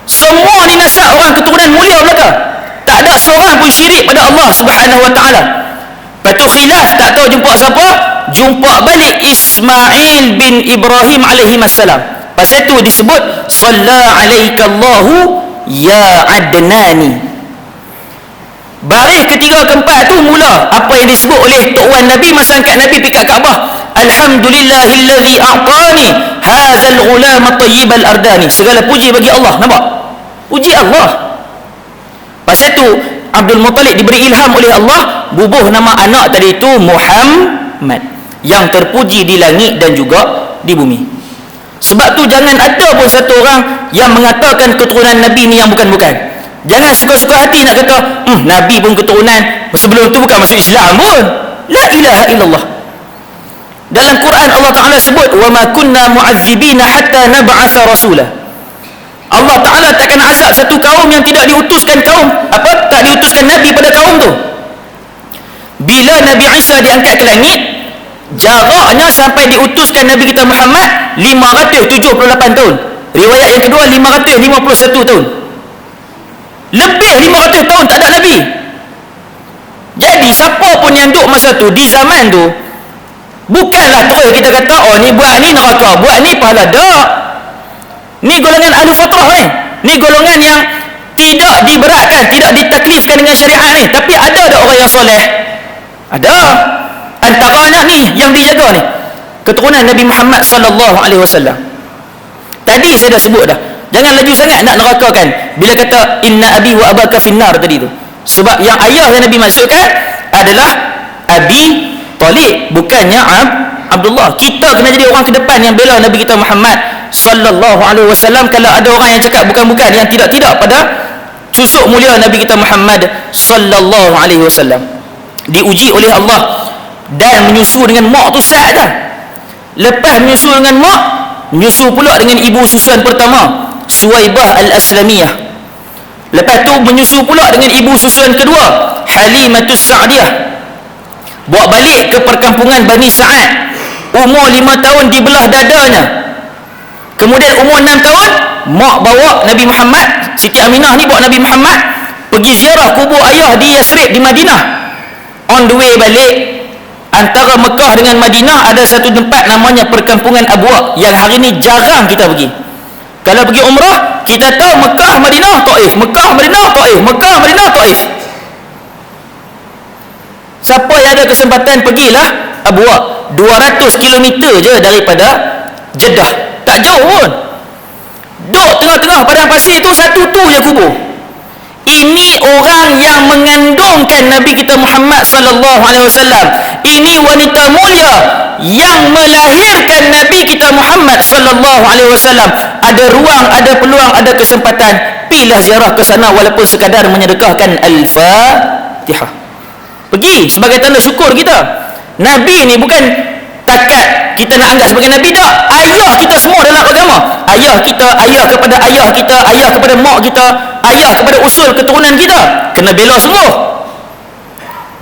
semua ni nasab orang keturunan mulia belaka, tak ada seorang pun syirik pada Allah Subhanahu wa taala. Lepas tu khilaf, tak tahu jumpa siapa, jumpa balik Ismail bin Ibrahim alaihi wassalam. Pasal tu disebut Salla alaikallahu ya Adnani. Baris ketiga keempat tu mula apa yang disebut oleh Tok Wan Nabi masa angkat Nabi pergi kat Kaabah. Alhamdulillahillazi a'tani hadzal ghulam at-tayyib al-ardani. Segala puji bagi Allah. Nampak? Puji Allah. Pasal tu Abdul Muttalib diberi ilham oleh Allah, bubuh nama anak tadi itu Muhammad, yang terpuji di langit dan juga di bumi. Sebab tu jangan ada pun satu orang yang mengatakan keturunan Nabi ni yang bukan-bukan. Jangan suka-suka hati nak kata Nabi pun keturunan, sebelum tu bukan masuk Islam pun. La ilaha illallah. Dalam Quran Allah Ta'ala sebut wa ma kunna mu'azzibina hatta nab'atha rasulah. Allah Ta'ala takkan azab satu kaum yang tidak diutuskan tak diutuskan Nabi pada kaum tu. Bila Nabi Isa diangkat ke langit, jaraknya sampai diutuskan Nabi kita Muhammad 578 tahun. Riwayat yang kedua 551 tahun. Lebih 500 tahun tak ada Nabi. Jadi siapa pun yang duduk masa tu, di zaman tu, bukanlah terus kita kata, oh ni buat ni neraka, buat ni pahala. Tak. Ni golongan ahli fitrah ni. Ni golongan yang tidak diberatkan, tidak ditaklifkan dengan syariat ni. Tapi ada orang yang soleh? Ada. Antaranya ni yang dijaga ni, keturunan Nabi Muhammad sallallahu alaihi wasallam. Tadi saya dah sebut dah. Jangan laju sangat nak nerakakan bila kata inna abi wa abaka finnar tadi tu. Sebab yang ayah yang Nabi maksudkan adalah Abi Talib, bukannya Abdullah. Kita kena jadi orang ke depan yang bela Nabi kita Muhammad sallallahu alaihi wasallam. Kalau ada orang yang cakap bukan-bukan, yang tidak pada susuk mulia Nabi kita Muhammad sallallahu alaihi wasallam, diuji oleh Allah dan menyusu dengan mak tu sah dah. Lepas menyusu dengan mak, menyusu pula dengan ibu susuan pertama, Suwaibah al-Aslamiyah. Lepas tu menyusu pula dengan ibu susuan kedua, Halimatus Sa'diyah. Bawa balik ke perkampungan Bani Sa'ad. Umur 5 tahun dibelah dadanya. Kemudian umur 6 tahun, mak bawa Nabi Muhammad, Siti Aminah ni bawa Nabi Muhammad pergi ziarah kubur ayah di Yasrib, di Madinah. On the way balik, antara Mekah dengan Madinah ada satu tempat namanya perkampungan Abwa, yang hari ni jarang kita pergi. Kalau pergi umrah, kita tahu Mekah, Madinah, Taif, Mekah, Madinah, Taif, Mekah, Madinah, Taif. Siapa yang ada kesempatan pergilah Abwa. 200 km je daripada Jeddah, tak jauh pun. Duk tengah-tengah padang pasir tu, satu tu je kubur. Ini orang yang mengandungkan Nabi kita Muhammad sallallahu alaihi wasallam. Ini wanita mulia yang melahirkan Nabi kita Muhammad sallallahu alaihi wasallam. Ada ruang, ada peluang, ada kesempatan, pilah ziarah ke sana walaupun sekadar menyedekahkan Al-Fatihah. Pergi sebagai tanda syukur kita. Nabi ni bukan takat kita nak anggap sebagai Nabi, tak. Ayah kita semua dalam agama. Ayah kita, ayah kepada ayah kita, ayah kepada mak kita, ayah kepada usul keturunan kita, kena bela semua.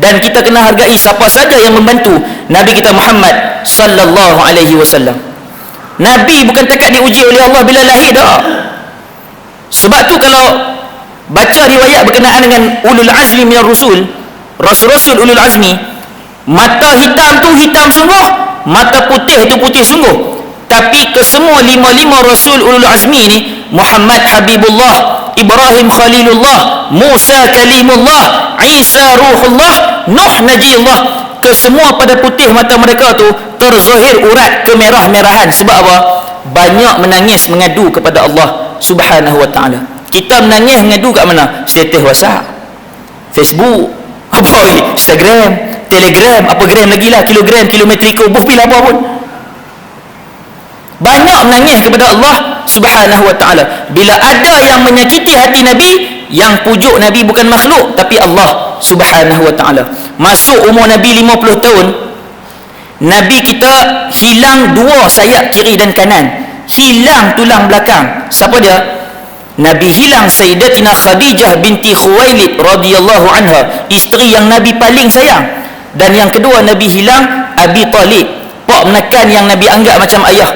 Dan kita kena hargai siapa saja yang membantu Nabi kita Muhammad sallallahu alaihi wasallam. Nabi bukan takat diuji oleh Allah bila lahir, tak. Sebab tu kalau baca riwayat berkenaan dengan ulul azmi minar rusul, rasul-rasul ulul azmi, mata hitam tu hitam sungguh, mata putih tu putih sungguh. Tapi kesemua lima rasul ulul azmi ni, Muhammad Habibullah, Ibrahim Khalilullah, Musa Kalimullah, Isa Ruhullah, Nuh Najiyullah, kesemua pada putih mata mereka tu terzahir urat kemerah-merahan. Sebab apa? Banyak menangis mengadu kepada Allah Subhanahu wa taala. Kita menangis mengadu kat mana? Status WhatsApp, Facebook, Instagram, Telegram, apa gram lagi lah, kilogram, kilometriko, bufil apa pun. Banyak menangis kepada Allah Subhanahu wa ta'ala. Bila ada yang menyakiti hati Nabi, yang pujuk Nabi bukan makhluk tapi Allah Subhanahu wa ta'ala. Masuk umur Nabi 50 tahun, Nabi kita hilang 2 sayap kiri dan kanan, hilang tulang belakang. Siapa dia? Nabi hilang Sayyidatina Khadijah binti Khuwailid radhiyallahu anha, isteri yang Nabi paling sayang. Dan yang kedua, Nabi hilang Abi Talib, pak menekan yang Nabi anggap macam ayah.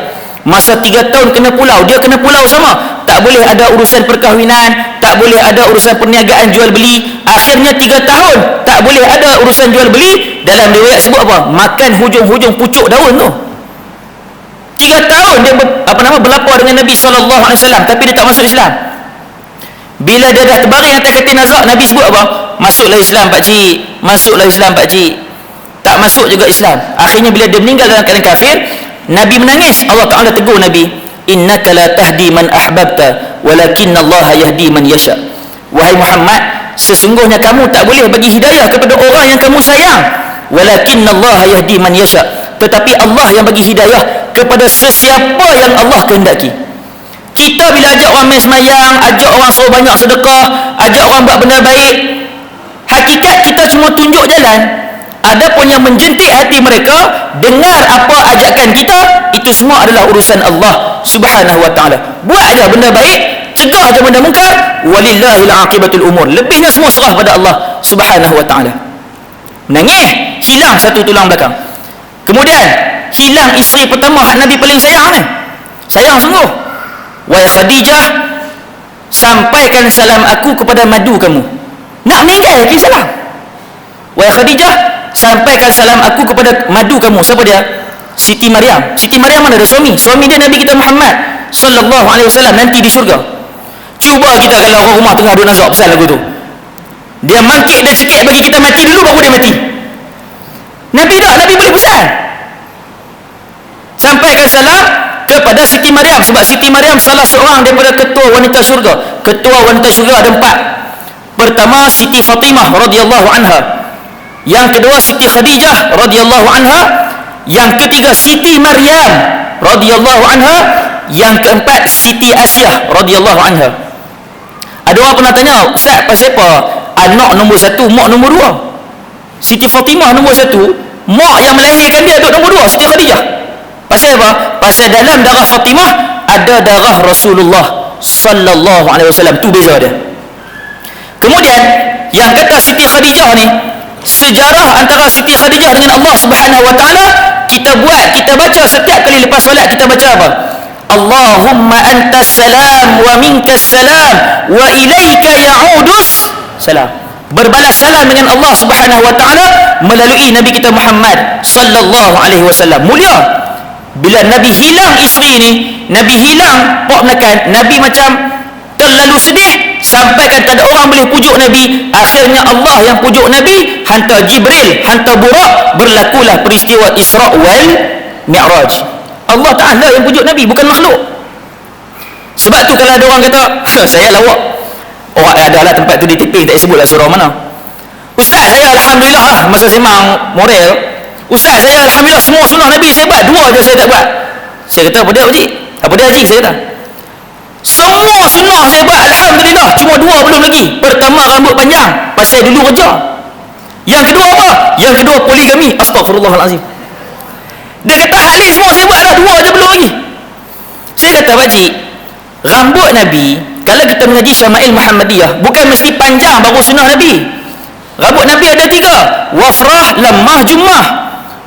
Masa 3 tahun kena pulau, dia kena pulau sama. Tak boleh ada urusan perkahwinan, tak boleh ada urusan perniagaan jual beli. Akhirnya 3 tahun tak boleh ada urusan jual beli. Dalam riwayat sebut apa? Makan hujung-hujung pucuk daun tu. 3 tahun dia berlapar dengan Nabi SAW, tapi dia tak masuk Islam. Bila dia dah terbaring atas katil nazak, Nabi sebut apa? Masuklah Islam pakcik, masuklah Islam pakcik. Tak masuk juga Islam. Akhirnya bila dia meninggal dalam keadaan kafir, Nabi menangis. Allah Ta'ala tegur Nabi, innaka la tahdi man ahbabta walakinna Allah yahdi man yasha. Wahai Muhammad, sesungguhnya kamu tak boleh bagi hidayah kepada orang yang kamu sayang, walakinna Allah yahdi man yasha, tetapi Allah yang bagi hidayah kepada sesiapa yang Allah kehendaki. Kita bila ajak orang main semayang, ajak orang suruh banyak sedekah, ajak orang buat benda baik, hakikat kita cuma tunjuk jalan. Adapun yang menjentik hati mereka, dengar apa ajakan kita, itu semua adalah urusan Allah Subhanahu wa ta'ala. Buat je benda baik, cegah ke benda mungkar, walillahil aqibatul umur. Lebihnya semua serah pada Allah Subhanahu wa taala. Menangis, hilang satu tulang belakang. Kemudian hilang isteri pertama hak Nabi paling sayang ni. Sayang sungguh. Wahai Khadijah, sampaikan salam aku kepada madu kamu. Nak meninggal lagi salam. Wahai Khadijah, sampaikan salam aku kepada madu kamu. Siapa dia? Siti Maryam. Siti Maryam mana ada suami? Suami dia Nabi kita Muhammad sallallahu alaihi wasallam nanti di syurga. Cuba kita kalau orang rumah tengah duk nazak pesan lagu tu. Dia mangkit dia sikit bagi kita mati dulu baru dia mati. Nabi tak, Nabi boleh pesan. Sampaikan salam kepada Siti Maryam, sebab Siti Maryam salah seorang daripada ketua wanita syurga. Ketua wanita syurga ada 4. Pertama Siti Fatimah radhiyallahu anha. Yang kedua Siti Khadijah radhiyallahu anha. Yang ketiga Siti Maryam radhiyallahu anha. Yang keempat Siti Asyah radhiyallahu anha. Ada orang pernah tanya, Ustaz, pasal apa anak nombor 1, mak nombor 2? Siti Fatimah nombor 1, mak yang melahirkan dia duduk nombor 2, Siti Khadijah. Pasal apa? Pasal dalam darah Fatimah ada darah Rasulullah sallallahu alaihi wasallam. Tu beza dia. Kemudian yang kata Siti Khadijah ni, sejarah antara Siti Khadijah dengan Allah Subhanahu wa taala kita baca setiap kali lepas solat. Kita baca apa? Allahumma antas salam wa minkas salam wa ilaika ya'udus salam. Berbalas salam dengan Allah Subhanahu wa taala melalui Nabi kita Muhammad sallallahu alaihi wasallam. Mulia. Bila Nabi hilang isteri ni, Nabi hilang pok menekan, Nabi macam terlalu sedih sampai kan tak ada orang boleh pujuk Nabi. Akhirnya Allah yang pujuk Nabi, hantar Jibril, hantar Buraq, berlakulah peristiwa Isra' wal Mi'raj. Allah Ta'ala yang pujuk Nabi, bukan makhluk. Sebab tu kalau ada orang kata saya lawak, oh adalah tempat tu ditiping, tak sebutlah surah mana. Ustaz, saya alhamdulillah lah masa sembang moral, Ustaz, saya alhamdulillah semua sunnah Nabi saya buat, 2 je saya tak buat. Saya kata apa dia pakcik? Apa dia haji? Saya kata semua sunnah saya buat alhamdulillah, cuma 2 belum lagi. Pertama rambut panjang, pasal dulu kerja. Yang kedua apa? Yang kedua poligami. Astagfirullahalazim. Dia kata hal ni semua saya buat dah, 2 je belum lagi. Saya kata pakcik, rambut Nabi kalau kita mengaji Syama'il Muhammadiyah bukan mesti panjang baru sunnah Nabi. Rambut Nabi ada 3, wafrah, lamah, jummah.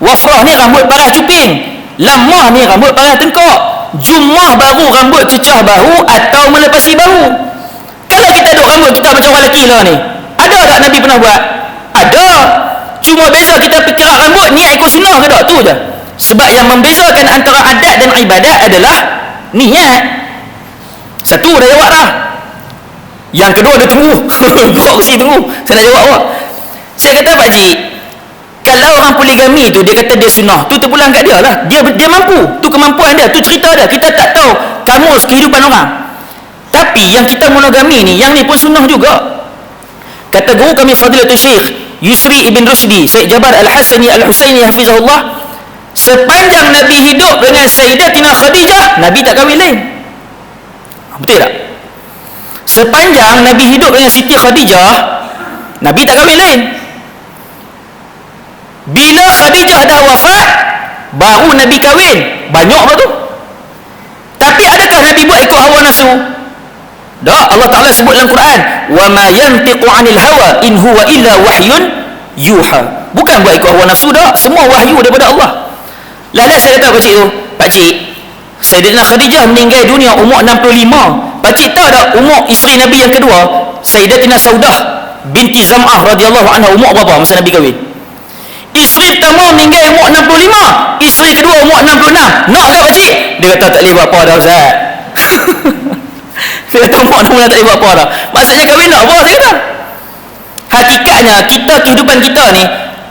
Wafrah ni rambut parah cuping, lamah ni rambut parah tengkok, jummah baru rambut cecah bahu atau melepasi bahu. Kalau kita duk rambut kita macam orang lelaki lah ni, ada tak Nabi pernah buat? Ada. Cuma beza kita perkara rambut niat ikut sunnah ke tak, tu je. Sebab yang membezakan antara adat dan ibadat adalah niat. Satu dah jawab dah. Yang kedua dia tunggu. Kau mesti tunggu saya nak jawab apa. Saya kata pakcik, kalau orang poligami tu dia kata dia sunnah, tu terpulang kat dia lah. Dia mampu, tu kemampuan dia, tu cerita dia. Kita tak tahu kamus kehidupan orang. Tapi yang kita monogami ni, yang ni pun sunnah juga. Kata guru kami Fadilatul Syekh Yusri Ibn Rusdi Syekh Jabar Al-Hasani Al-Husaini hafizahullah, sepanjang Nabi hidup dengan Sayyidatina Khadijah, Nabi tak kahwin lain. Betul tak? Sepanjang Nabi hidup dengan Siti Khadijah, Nabi tak kahwin lain. Bila Khadijah dah wafat, baru Nabi kahwin. Banyak apa tu? Tapi adakah Nabi buat ikut hawa nafsu? Tak. Allah Ta'ala sebut dalam Quran, wa ma yantiqu 'anil hawa in huwa illa wahyun yuha. Bukan buat ikut hawa nafsu dah, semua wahyu daripada Allah. Lalat saya kata pakcik tu, pakcik, Sayyidatina Khadijah meninggal dunia umur 65. Pakcik tahu tak umur isteri Nabi yang kedua, Sayyidatina Saudah binti Zam'ah radhiyallahu anha, umur berapa masa Nabi kahwin? Isteri pertama meninggal umur 65, isteri kedua umur 66. Nak ke pakcik? Dia kata tak boleh buat apa dah Ustaz. Dia kata umur 66 tak boleh buat apa dah. Maksudnya kahwin nak apa? Saya kata hakikatnya kehidupan kita ni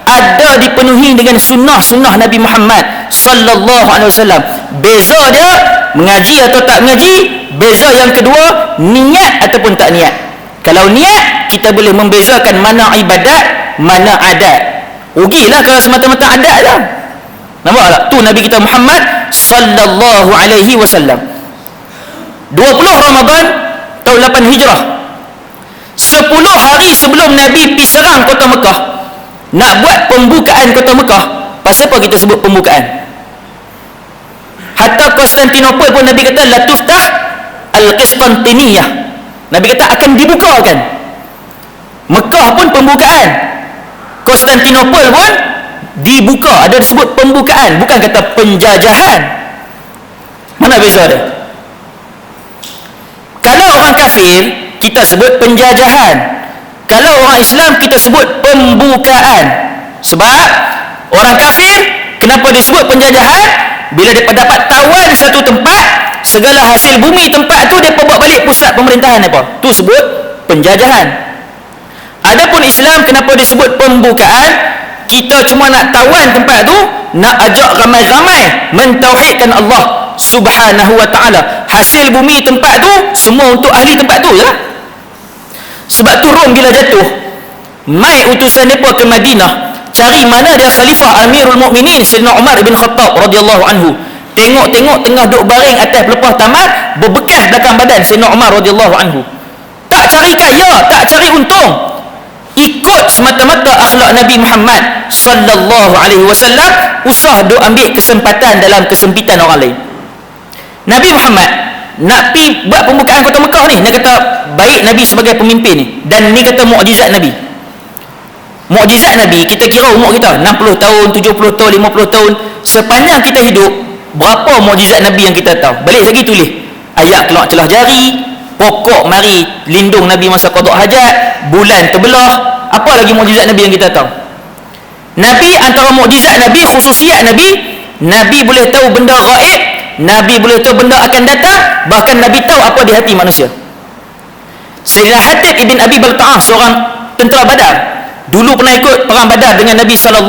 ada dipenuhi dengan sunnah-sunnah Nabi Muhammad sallallahu alaihi wasallam. Beza dia mengaji atau tak mengaji. Beza yang kedua, niat ataupun tak niat. Kalau niat, kita boleh membezakan mana ibadat, mana adat. Rugilah kalau semata-mata adat lah. Nampak tak? Tu Nabi kita Muhammad sallallahu alaihi wasallam. 20 Ramadan tahun 8 Hijrah, 10 hari sebelum Nabi pergi serang kota Mekah, nak buat pembukaan kota Mekah. Pasal apa kita sebut pembukaan? Hatta Konstantinopel pun Nabi kata la tuftah Al-Qisṭantiniyah. Nabi kata akan dibukakan. Mekah pun pembukaan, Konstantinopel pun dibuka. Ada disebut pembukaan, bukan kata penjajahan. Mana beza dia? Kalau orang kafir kita sebut penjajahan, kalau orang Islam kita sebut pembukaan. Sebab orang kafir kenapa disebut penjajahan? Bila dia dapat tawan satu tempat, segala hasil bumi tempat tu dia bawa balik pusat pemerintahan apa? Tu sebut penjajahan. Adapun Islam kenapa disebut pembukaan? Kita cuma nak tawan tempat tu, nak ajak ramai-ramai mentauhidkan Allah Subhanahu wa ta'ala. Hasil bumi tempat tu semua untuk ahli tempat tu je lah. Sebab tu Rom bila jatuh, mai utusan mereka ke Madinah cari mana dia khalifah Amirul Mukminin Sayyidina Umar bin Khattab radhiyallahu anhu. Tengok-tengok tengah duk baring atas pelepah tamat, berbekas belakang badan Sayyidina Umar radhiyallahu anhu. Tak cari kaya, tak cari untung, ikut semata-mata akhlak Nabi Muhammad sallallahu alaihi wasallam, usah duk ambil kesempatan dalam kesempitan orang lain. Nabi Muhammad nak pi buat pembukaan kota Mekah ni, nak kata baik Nabi sebagai pemimpin ni, dan ni kata mukjizat Nabi. Mukjizat Nabi, kita kira umur kita 60 tahun, 70 tahun, 50 tahun, sepanjang kita hidup, berapa mukjizat Nabi yang kita tahu? Balik lagi tulis. Ayat keluar celah jari, pokok mari lindung Nabi masa qada hajat, bulan terbelah, apa lagi mukjizat Nabi yang kita tahu? Nabi, antara mukjizat Nabi, khususiat Nabi, Nabi boleh tahu benda gaib, Nabi boleh tahu benda akan datang, bahkan Nabi tahu apa di hati manusia. Sayyidina Hatib ibn Abi Balta'ah, seorang tentera Badar, dulu pernah ikut perang Badar dengan Nabi SAW.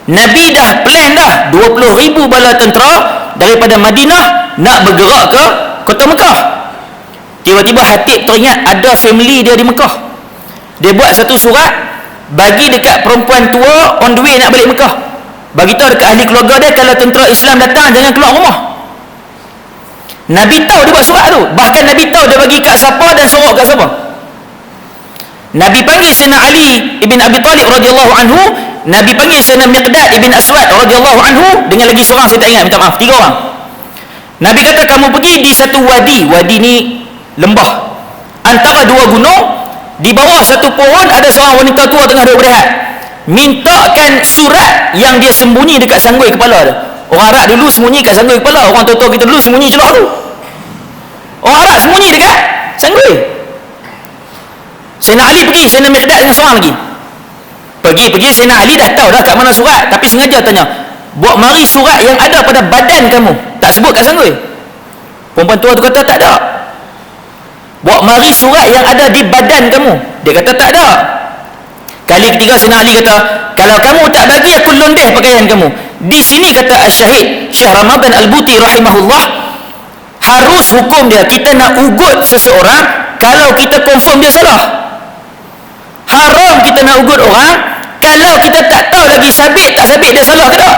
Nabi dah plan dah 20,000 bala tentera daripada Madinah nak bergerak ke kota Mekah. Tiba-tiba Hatib teringat ada family dia di Mekah. Dia buat satu surat bagi dekat perempuan tua on the way nak balik Mekah. Bagi tahu dekat ahli keluarga dia, kalau tentera Islam datang jangan keluar rumah. Nabi tahu dia buat surat tu. Bahkan Nabi tahu dia bagi kat siapa dan sorok kat siapa. Nabi panggil Sayyidina Ali ibn Abi Talib radhiyallahu anhu, Nabi panggil Sayyidina Miqdad ibn Aswad radhiyallahu anhu, dengan lagi seorang saya tak ingat, minta maaf, 3 orang. Nabi kata kamu pergi di satu wadi. Wadi ni lembah antara 2 gunung, di bawah satu pohon ada seorang wanita tua tengah duduk berehat. Mintakan surat yang dia sembunyi dekat sanggul kepala dia. Orang Arab dulu sembunyi kat sanggul kepala, orang tua-tua kita dulu sembunyi celup tu. Orang Arab sembunyi dekat sanggul. Sayyidina Ali pergi, Sayyidina Miqdad dengan seorang lagi pergi. Sayyidina Ali dah tahu dah kat mana surat, tapi sengaja tanya, buat mari surat yang ada pada badan kamu, tak sebut kat sanggul. Perempuan tua tu kata tak ada. Buat mari surat yang ada di badan kamu. Dia kata tak ada. Kali ketiga Sayyidina Ali kata, kalau kamu tak bagi, aku londeh pakaian kamu. Di sini kata Asy-Syahid Syekh Ramadan Al-Buti rahimahullah, harus hukum dia, kita nak ugut seseorang kalau kita confirm dia salah. Haram kita nak ugut orang kalau kita tak tahu lagi sabit tak sabit dia salah ke tak.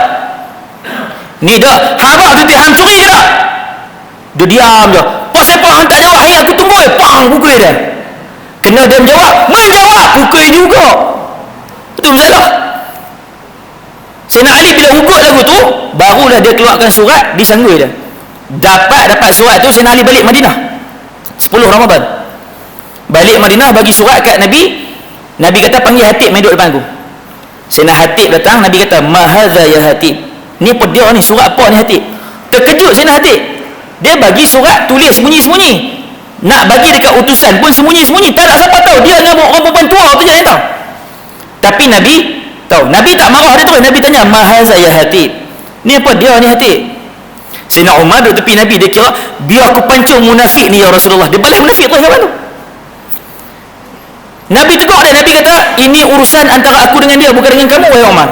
Ni dah haram tu dia hancuri ke tak? Dia diam je. Pasal apa hang tak jawab? Hai aku tunggu, pang pukul dia. Kena dia menjawab pukul juga. Betul masalah. Sayyidina Ali bila ugut lagu tu, barulah dia keluarkan surat di sanggul dia. Dapat surat tu, Sayyidina Ali balik Madinah 10 Ramadan. Balik Madinah bagi surat kat Nabi. Nabi kata panggil Hatib main duduk depan aku. Sayyidina Hatib datang, Nabi kata ma hadza ya Hatib. Ni apa dia ni, surat apa ni Hatib? Terkejut Sayyidina Hatib. Dia bagi surat tulis sembunyi-sembunyi. Nak bagi dekat utusan pun sembunyi-sembunyi, tak nak siapa tahu. Dia dengan orang perempuan tua tu je yang tahu. Tapi Nabi tahu. Nabi tak marah dia terus. Nabi tanya ma hadza ya Hatib. Ni apa dia ni Hatib? Sayyidina Umar duduk tepi Nabi, dia kira biar aku pancung munafik ni ya Rasulullah. Dia balik munafik terus tu. Nabi tegur dia. Nabi kata ini urusan antara aku dengan dia, bukan dengan kamu wahai Umar.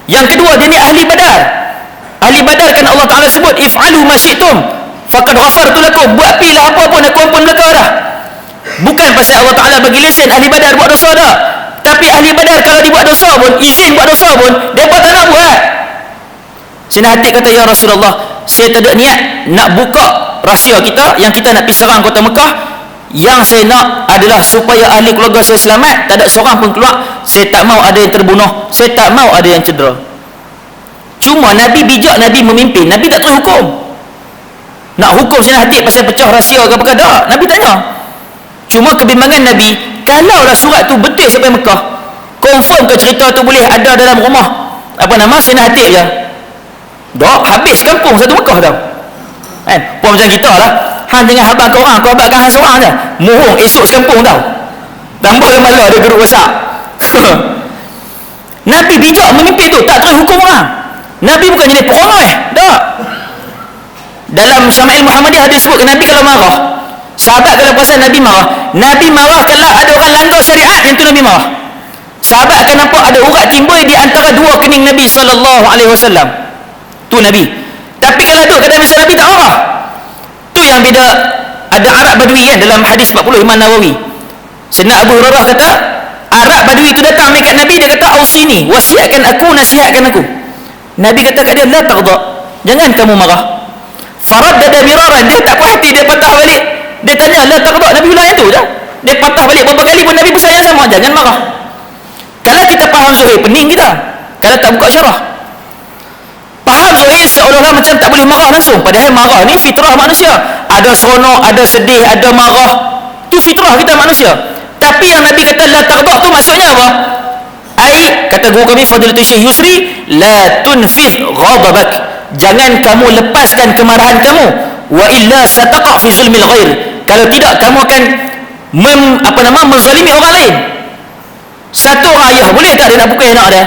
Yang kedua, dia ni ahli Badar. Ahli Badar kan Allah Ta'ala sebut if'alu ma syi'tum faqad ghafartu lakum. Buat pilah apa pun aku ampun belaka dah. Bukan pasal Allah Ta'ala bagi lesen ahli Badar buat dosa dah, tapi ahli Badar kalau dibuat dosa pun, izin buat dosa pun, mereka tak nak buat. Sayyidina Hatib kata ya Rasulullah, saya tak ada niat nak buka rahsia kita yang kita nak pergi serang kota Mekah. Yang saya nak adalah supaya ahli keluarga saya selamat, tak ada seorang pun keluar. Saya tak mau ada yang terbunuh, saya tak mau ada yang cedera. Cuma Nabi bijak, Nabi memimpin, Nabi tak terus hukum. Nak hukum Sayyidina Hatib pasal pecah rahsia ke apa, tak. Nabi tanya. Cuma kebimbangan Nabi, kalaulah surat tu betul sampai Mekah, confirm ke cerita tu boleh ada dalam rumah apa nama Sayyidina Hatib je? Tak, habis kampung satu Mekah tau. Kan? Puan macam kita lah. Hang dengan habang kau orang, kau habangkan hang seorang je. Mohong esok sekampung tau. Tambah malah ada geruk rosak. Nabi bijak memimpin tu, tak terus hukum orang. Nabi bukan jadi perongai, tak. Dalam Syama'il Muhammadiyah ada sebut ke Nabi kalau marah, sahabat kalau perasan Nabi marah kalau ada orang langgar syariat, yang tu Nabi marah. Sahabat akan nampak ada urat timbul di antara dua kening Nabi SAW. Tu Nabi. Tapi kalau duduk kat Nabi tak marah. Tu yang beda. Ada Arab Badui kan dalam hadis 40 Imam Nawawi. Sayyidina Abu Hurairah kata, Arab Badui tu datang dekat Nabi, dia kata, "Ausini, wasiatkan aku, nasihatkan aku." Nabi kata kat dia, "La taghdab." Jangan kamu marah. Faraddada miraran, dia tak puas hati, dia patah balik. Dia tanya, "La taghdab." Nabi ulang yang tu je. Dia patah balik beberapa kali pun Nabi pesan yang sama, jangan marah. Kalau kita faham zuhir, pening kita. Kalau tak buka syarah. Faham zuhir seolah-olah macam tak boleh marah langsung. Padahal marah ni fitrah manusia. Ada seronok, ada sedih, ada marah. Tu fitrah kita manusia. Tapi yang Nabi kata la taghdab tu maksudnya apa? Ai, kata guru kami Fadilatul Syekh Yusri, la tunfidh ghadabak. Jangan kamu lepaskan kemarahan kamu. Wa illa sataqa fi zulmil ghair. Kalau tidak kamu akan menzalimi orang lain. Satu orang ayah boleh tak dia nak pukul anak dia?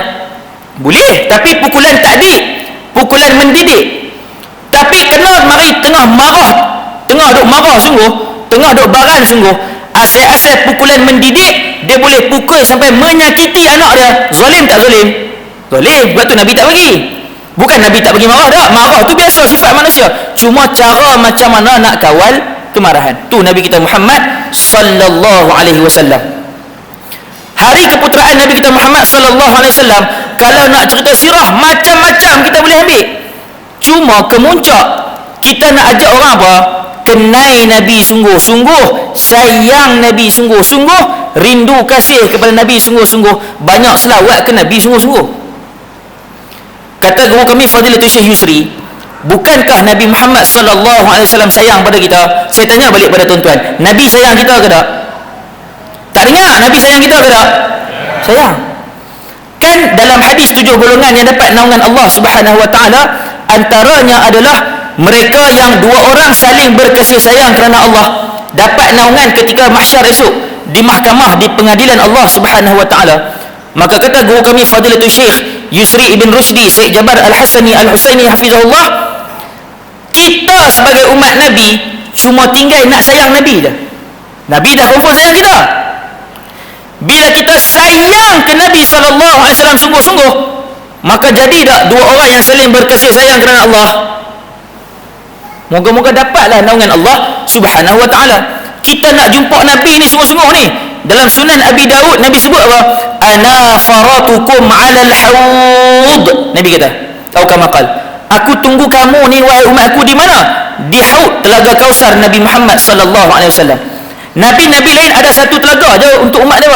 Boleh, tapi pukulan takdik, pukulan mendidik. Tapi kena mari tengah marah, tengah duk marah sungguh, tengah duk baran sungguh, asal-asal pukulan mendidik, dia boleh pukul sampai menyakiti anak dia. Zalim tak zalim? Zalim. Sebab tu Nabi tak bagi. Bukan Nabi tak bagi marah dah. Marah tu biasa sifat manusia. Cuma cara macam mana nak kawal kemarahan. Tu Nabi kita Muhammad sallallahu alaihi wasallam. Hari keputeraan Nabi kita Muhammad sallallahu alaihi wasallam, kalau nak cerita sirah macam-macam kita boleh ambil. Cuma kemuncak kita nak ajak orang apa? Kenai Nabi sungguh-sungguh, sayang Nabi sungguh-sungguh, rindu kasih kepada Nabi sungguh-sungguh, banyak selawat ke Nabi sungguh-sungguh. Kata guru kami Fadilatul Syekh Yusri, bukankah Nabi Muhammad sallallahu alaihi wasallam sayang pada kita? Saya tanya balik pada tuan-tuan, Nabi sayang kita ke tak? Tak dengar, Nabi sayang kita ke tak? Sayang. Kan dalam hadis 7 golongan yang dapat naungan Allah Subhanahu wa taala, antaranya adalah mereka yang dua orang saling berkasih sayang kerana Allah, dapat naungan ketika mahsyar esok di mahkamah, di pengadilan Allah Subhanahu wa taala. Maka kata guru kami Fadilatul Syekh Yusri Ibn Rushdi Syekh Jabar Al-Hasani Al-Husaini hafizahullah, kita sebagai umat Nabi cuma tinggal nak sayang Nabi dah. Nabi dah confirm sayang kita. Bila kita sayang ke Nabi SAW sungguh-sungguh, maka jadi tak dua orang yang saling berkasih sayang kerana Allah? Moga-moga dapatlah naungan Allah Subhanahu wa ta'ala. Kita nak jumpa Nabi ni sungguh-sungguh ni. Dalam Sunan Abi Daud Nabi sebut apa? Ana faratukum 'alal haud. Nabi kata, atau kama qal, aku tunggu kamu ni wahai umatku di mana? Di haud, telaga Kausar Nabi Muhammad sallallahu alaihi wasallam. Nabi-nabi lain ada satu telaga je untuk umat dia.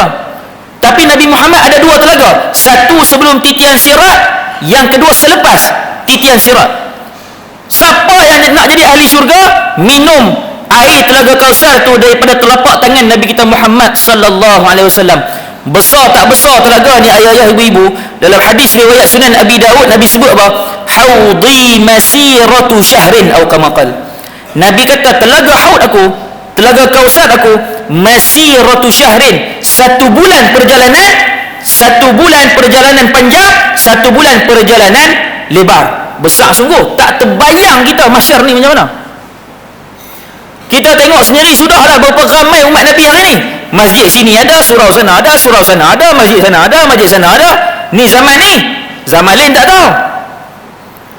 Tapi Nabi Muhammad ada dua telaga. Satu sebelum titian sirat, yang kedua selepas titian sirat. Siapa yang nak jadi ahli syurga, minum air telaga Kausar tu daripada telapak tangan Nabi kita Muhammad sallallahu alaihi wasallam. Besar tak besar telaga ni ayah-ayah ibu-ibu. Dalam hadis riwayat Sunan Abi Daud Nabi sebut apa? Haudhi masiratu syahrin atau kama qal. Nabi kata telaga haud aku, telaga Kausar aku, masiratu syahrin, 1 bulan perjalanan, 1 bulan perjalanan panjang, 1 bulan perjalanan lebar. Besar sungguh. Tak terbayang kita mahsyar ni macam mana. Kita tengok sendiri sudahlah berapa ramai umat Nabi hari ni. Masjid sini ada, surau sana ada, surau sana ada, masjid sana ada, masjid sana ada. Ni zaman ni. Zaman lain tak tahu.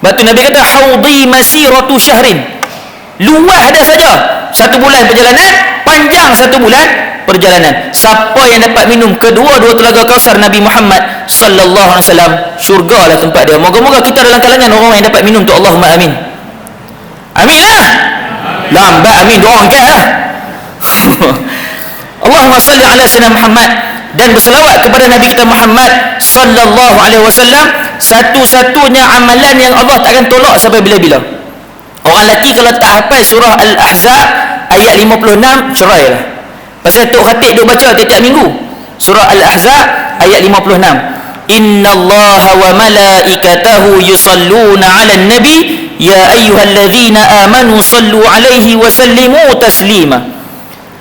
Sebab tu Nabi kata haudhi masiratu syahrin. Luas ada saja 1 bulan perjalanan, panjang 1 bulan perjalanan. Siapa yang dapat minum kedua-dua telaga Kausar Nabi Muhammad sallallahu alaihi wasallam, syurgalah tempat dia. Moga-moga kita dalam kalangan orang yang dapat minum tu. Allahumma amin. Amin lah. Lambat amin, doa angkat lah. Allahumma salli ala sayyidina Muhammad, dan berselawat kepada Nabi kita Muhammad sallallahu alaihi wasallam, satu-satunya amalan yang Allah takkan tolak sampai bila-bila. Orang lelaki kalau tak hafal surah Al-Ahzab ayat 56, cerai lah. Pasal Tok Khatib duk baca tiap-tiap minggu surah Al-Ahzab ayat 56. Innallaha wa malaikatahu yusalluna 'alan nabi ya ayyuhallazina amanu sallu 'alaihi wa sallimu taslima.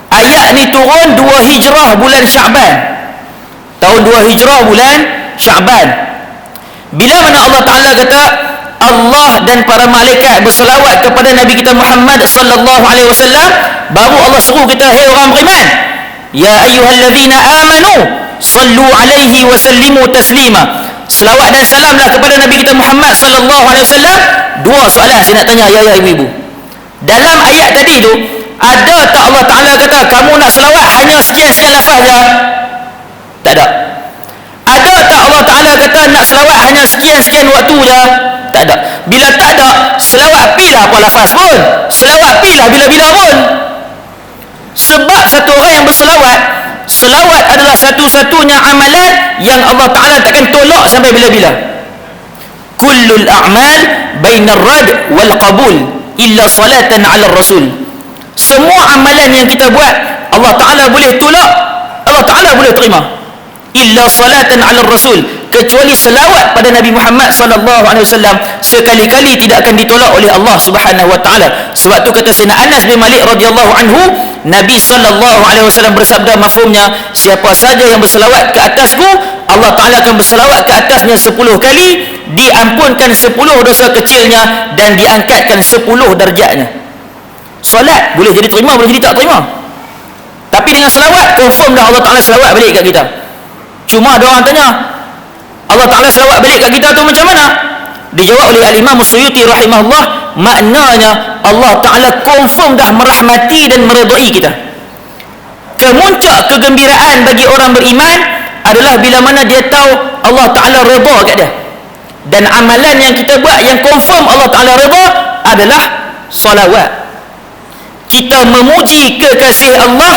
Ayat ni turun 2 Hijrah bulan Syaban. Tahun 2 Hijrah bulan Syaban. Bila mana Allah Taala kata Allah dan para malaikat berselawat kepada Nabi kita Muhammad sallallahu alaihi wasallam, baru Allah suruh kita, hai orang beriman, ya ayyuhallazina amanu sallu alaihi wa sallimu taslima. Selawat dan salamlah kepada Nabi kita Muhammad sallallahu alaihi wasallam. Dua soalan saya nak tanya ya ibu-ibu. Dalam ayat tadi tu, ada tak Allah Taala kata kamu nak selawat hanya sekian-sekian lafaz je? Tak ada. Ada tak Allah Taala kata nak selawat hanya sekian-sekian waktu je? Tak ada. Bila tak ada, selawat pilah apa lafaz pun, selawat pilah bila-bila pun. Sebab satu orang yang berselawat, selawat adalah satu-satunya amalan yang Allah Ta'ala takkan tolak sampai bila-bila. Kullul a'mal bainar rad wal qabul illa salatan ala rasul. Semua amalan yang kita buat Allah Ta'ala boleh tolak, Allah Ta'ala boleh terima, illa salatan ala rasul, kecuali selawat pada Nabi Muhammad sallallahu alaihi wasallam sekali-kali tidak akan ditolak oleh Allah Subhanahu wa taala. Sebab tu kata Sayyidina Anas bin Malik radhiyallahu anhu, Nabi sallallahu alaihi wasallam bersabda, mafhumnya, siapa saja yang berselawat ke atasku, Allah Taala akan berselawat ke atasnya 10 kali, diampunkan 10 dosa kecilnya dan diangkatkan 10 darjatnya. Solat boleh jadi terima, boleh jadi tak terima. Tapi dengan selawat confirm dah Allah Taala selawat balik kat kita. Cuma ada orang tanya, Allah Ta'ala selawat balik kat kita tu macam mana? Dijawab oleh Al-Imam Suyuti rahimahullah, maknanya Allah Ta'ala confirm dah merahmati dan meredai kita. Kemuncak kegembiraan bagi orang beriman adalah bila mana dia tahu Allah Ta'ala redha kat dia. Dan amalan yang kita buat yang confirm Allah Ta'ala redha adalah salawat. Kita memuji kekasih Allah,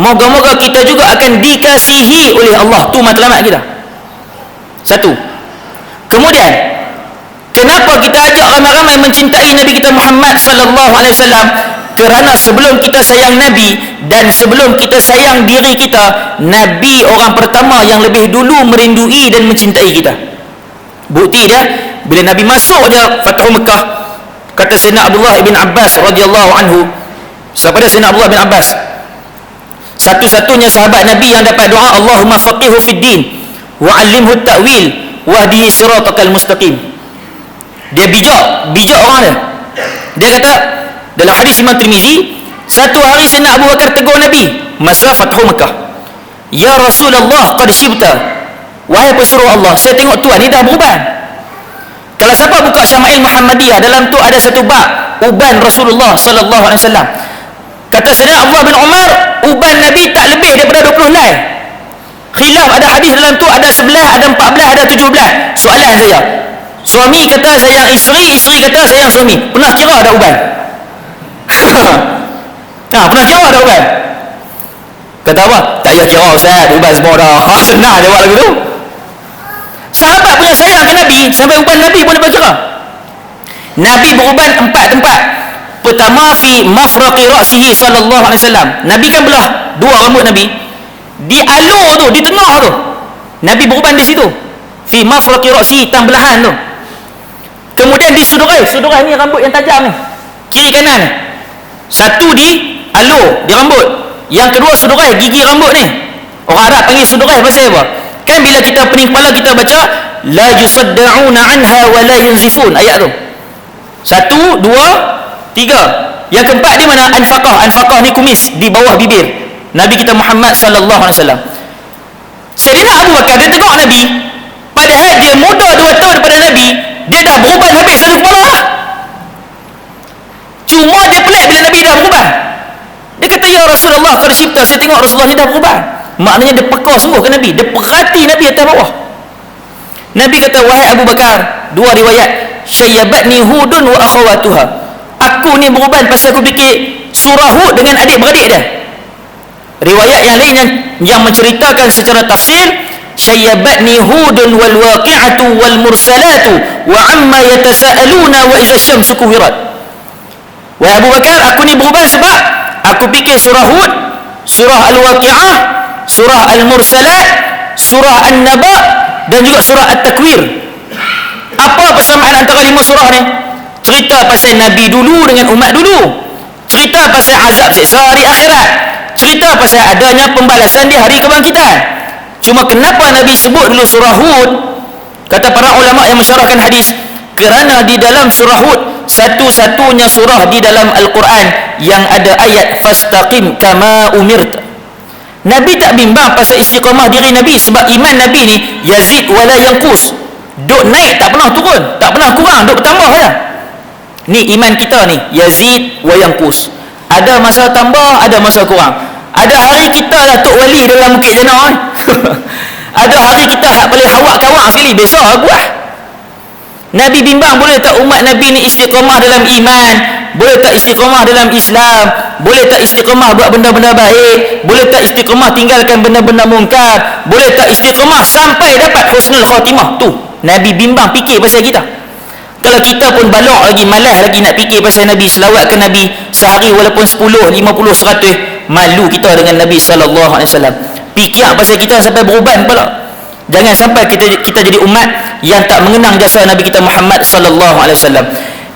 moga-moga kita juga akan dikasihi oleh Allah. Tu matlamat kita. Satu. Kemudian, kenapa kita ajak ramai-ramai mencintai Nabi kita Muhammad sallallahu alaihi wasallam? Kerana sebelum kita sayang Nabi dan sebelum kita sayang diri kita, Nabi orang pertama yang lebih dulu merindui dan mencintai kita. Bukti dia, bila Nabi masuk dia Fathu Mekah, kata Sayyidina Abdullah bin Abbas radhiyallahu anhu, kepada Sayyidina Abdullah bin Abbas, satu-satunya sahabat Nabi yang dapat doa Allahumma faqihu fid din wa 'allimhu at-ta'wil wahdihi siratal mustaqim. Dia bijak orang dia. Dia kata dalam hadis Imam Tirmizi, satu hari Sayyidina Abu Bakar tegur Nabi masa Fathu Mekah, ya Rasulullah qad shibta, wahai pesuruh Allah, saya tengok tuan ni dah beruban. Kalau siapa buka Syama'il Muhammadiyah, dalam tu ada satu bab uban Rasulullah sallallahu alaihi wasallam. Kata Sayyidina Abdullah bin Umar, uban Nabi tak lebih daripada 20 helai. Khilaf, ada hadis dalam tu ada 11, ada 14, ada 17. Soalan saya, suami kata sayang isteri, isteri kata sayang suami, pernah kira ada uban? Pernah kira ada uban? Kata apa? Tak payah kira Ustaz, uban semua dah. Senang dia buat lagu tu. Sahabat punya sayang ke Nabi sampai uban Nabi pun dapat kira. Nabi beruban 4 tempat. Pertama, fi mafraqi ra'sihi sallallahu alaihi wasallam. Nabi kan belah 2 rambut Nabi. Di alur tu, di tengah tu, Nabi beruban di situ. Fi mafraqi ra'sihi, tang belahan tu. Kemudian di sudurai ni rambut yang tajam ni, kiri kanan ni. Satu di alur, di rambut. Yang kedua sudurai, gigi rambut ni. Orang Arab panggil sudurai pasal apa? Kan bila kita pening kepala kita baca la yusadda'una anha wa la yunzifun, ayat tu. 1, 2, 3. Yang keempat di mana? Anfaqah. Anfaqah ni kumis di bawah bibir Nabi kita Muhammad sallallahu alaihi wasallam. Sayyidina Abu Bakar dia tengok Nabi, padahal dia muda 2 tahun daripada Nabi, dia dah beruban habis satu kepala lah. Cuma dia pelik bila Nabi dah beruban. Dia kata, ya Rasulullah qad shibta, saya tengok Rasulullah ni dah beruban. Maknanya dia peka sungguh ke Nabi, dia perhati Nabi atas bawah. Nabi kata, wahai Abu Bakar, 2 riwayat, syayyabatni Hudun wa akhawatuha, aku ni beruban pasal aku fikir surah Hud dengan adik-beradik dia. Riwayat yang lain yang menceritakan secara tafsir, syayyabatni Hudun wal waqi'atu wal mursalatu wa amma yatasaaluna wa idza syamsu kuwirat. Wahai Abu Bakar, aku ni berubah sebab aku fikir surah Hud, surah Al-Waqi'ah, surah Al-Mursalat, surah An-Naba dan juga surah At-Takwir. Apa persamaan antara 5 surah ni? Cerita pasal Nabi dulu dengan umat dulu, cerita pasal azab siksa hari akhirat, cerita pasal adanya pembalasan di hari kebangkitan. Cuma kenapa Nabi sebut dulu surah Hud? Kata para ulama yang mensyarahkan hadis, kerana di dalam surah Hud satu-satunya surah di dalam Al-Quran yang ada ayat fastaqim kama umirt. Nabi tak bimbang pasal istiqamah diri Nabi, sebab iman Nabi ni yazid wala yanqus, duk naik tak pernah turun, tak pernah kurang, duk bertambah je. Ni iman kita ni yazid wa yanqus, ada masa tambah, ada masa kurang. Ada hari kita lah tok wali dalam Bukit Janah ada hari kita hak paling hawak kawak sekali, besok aku lah. Nabi bimbang boleh tak umat Nabi ni istiqamah dalam iman, boleh tak istiqamah dalam Islam, boleh tak istiqamah buat benda-benda baik, boleh tak istiqamah tinggalkan benda-benda mungkar, boleh tak istiqamah sampai dapat husnul khatimah. Tu Nabi bimbang fikir pasal kita. Kalau kita pun balok lagi, malas lagi nak fikir pasal Nabi, selawat ke Nabi sehari walaupun 10, 50, 100, malu kita dengan Nabi sallallahu alaihi wasallam. Fikir pasal kita sampai beruban pula. Jangan sampai kita jadi umat yang tak mengenang jasa Nabi kita Muhammad sallallahu alaihi wasallam.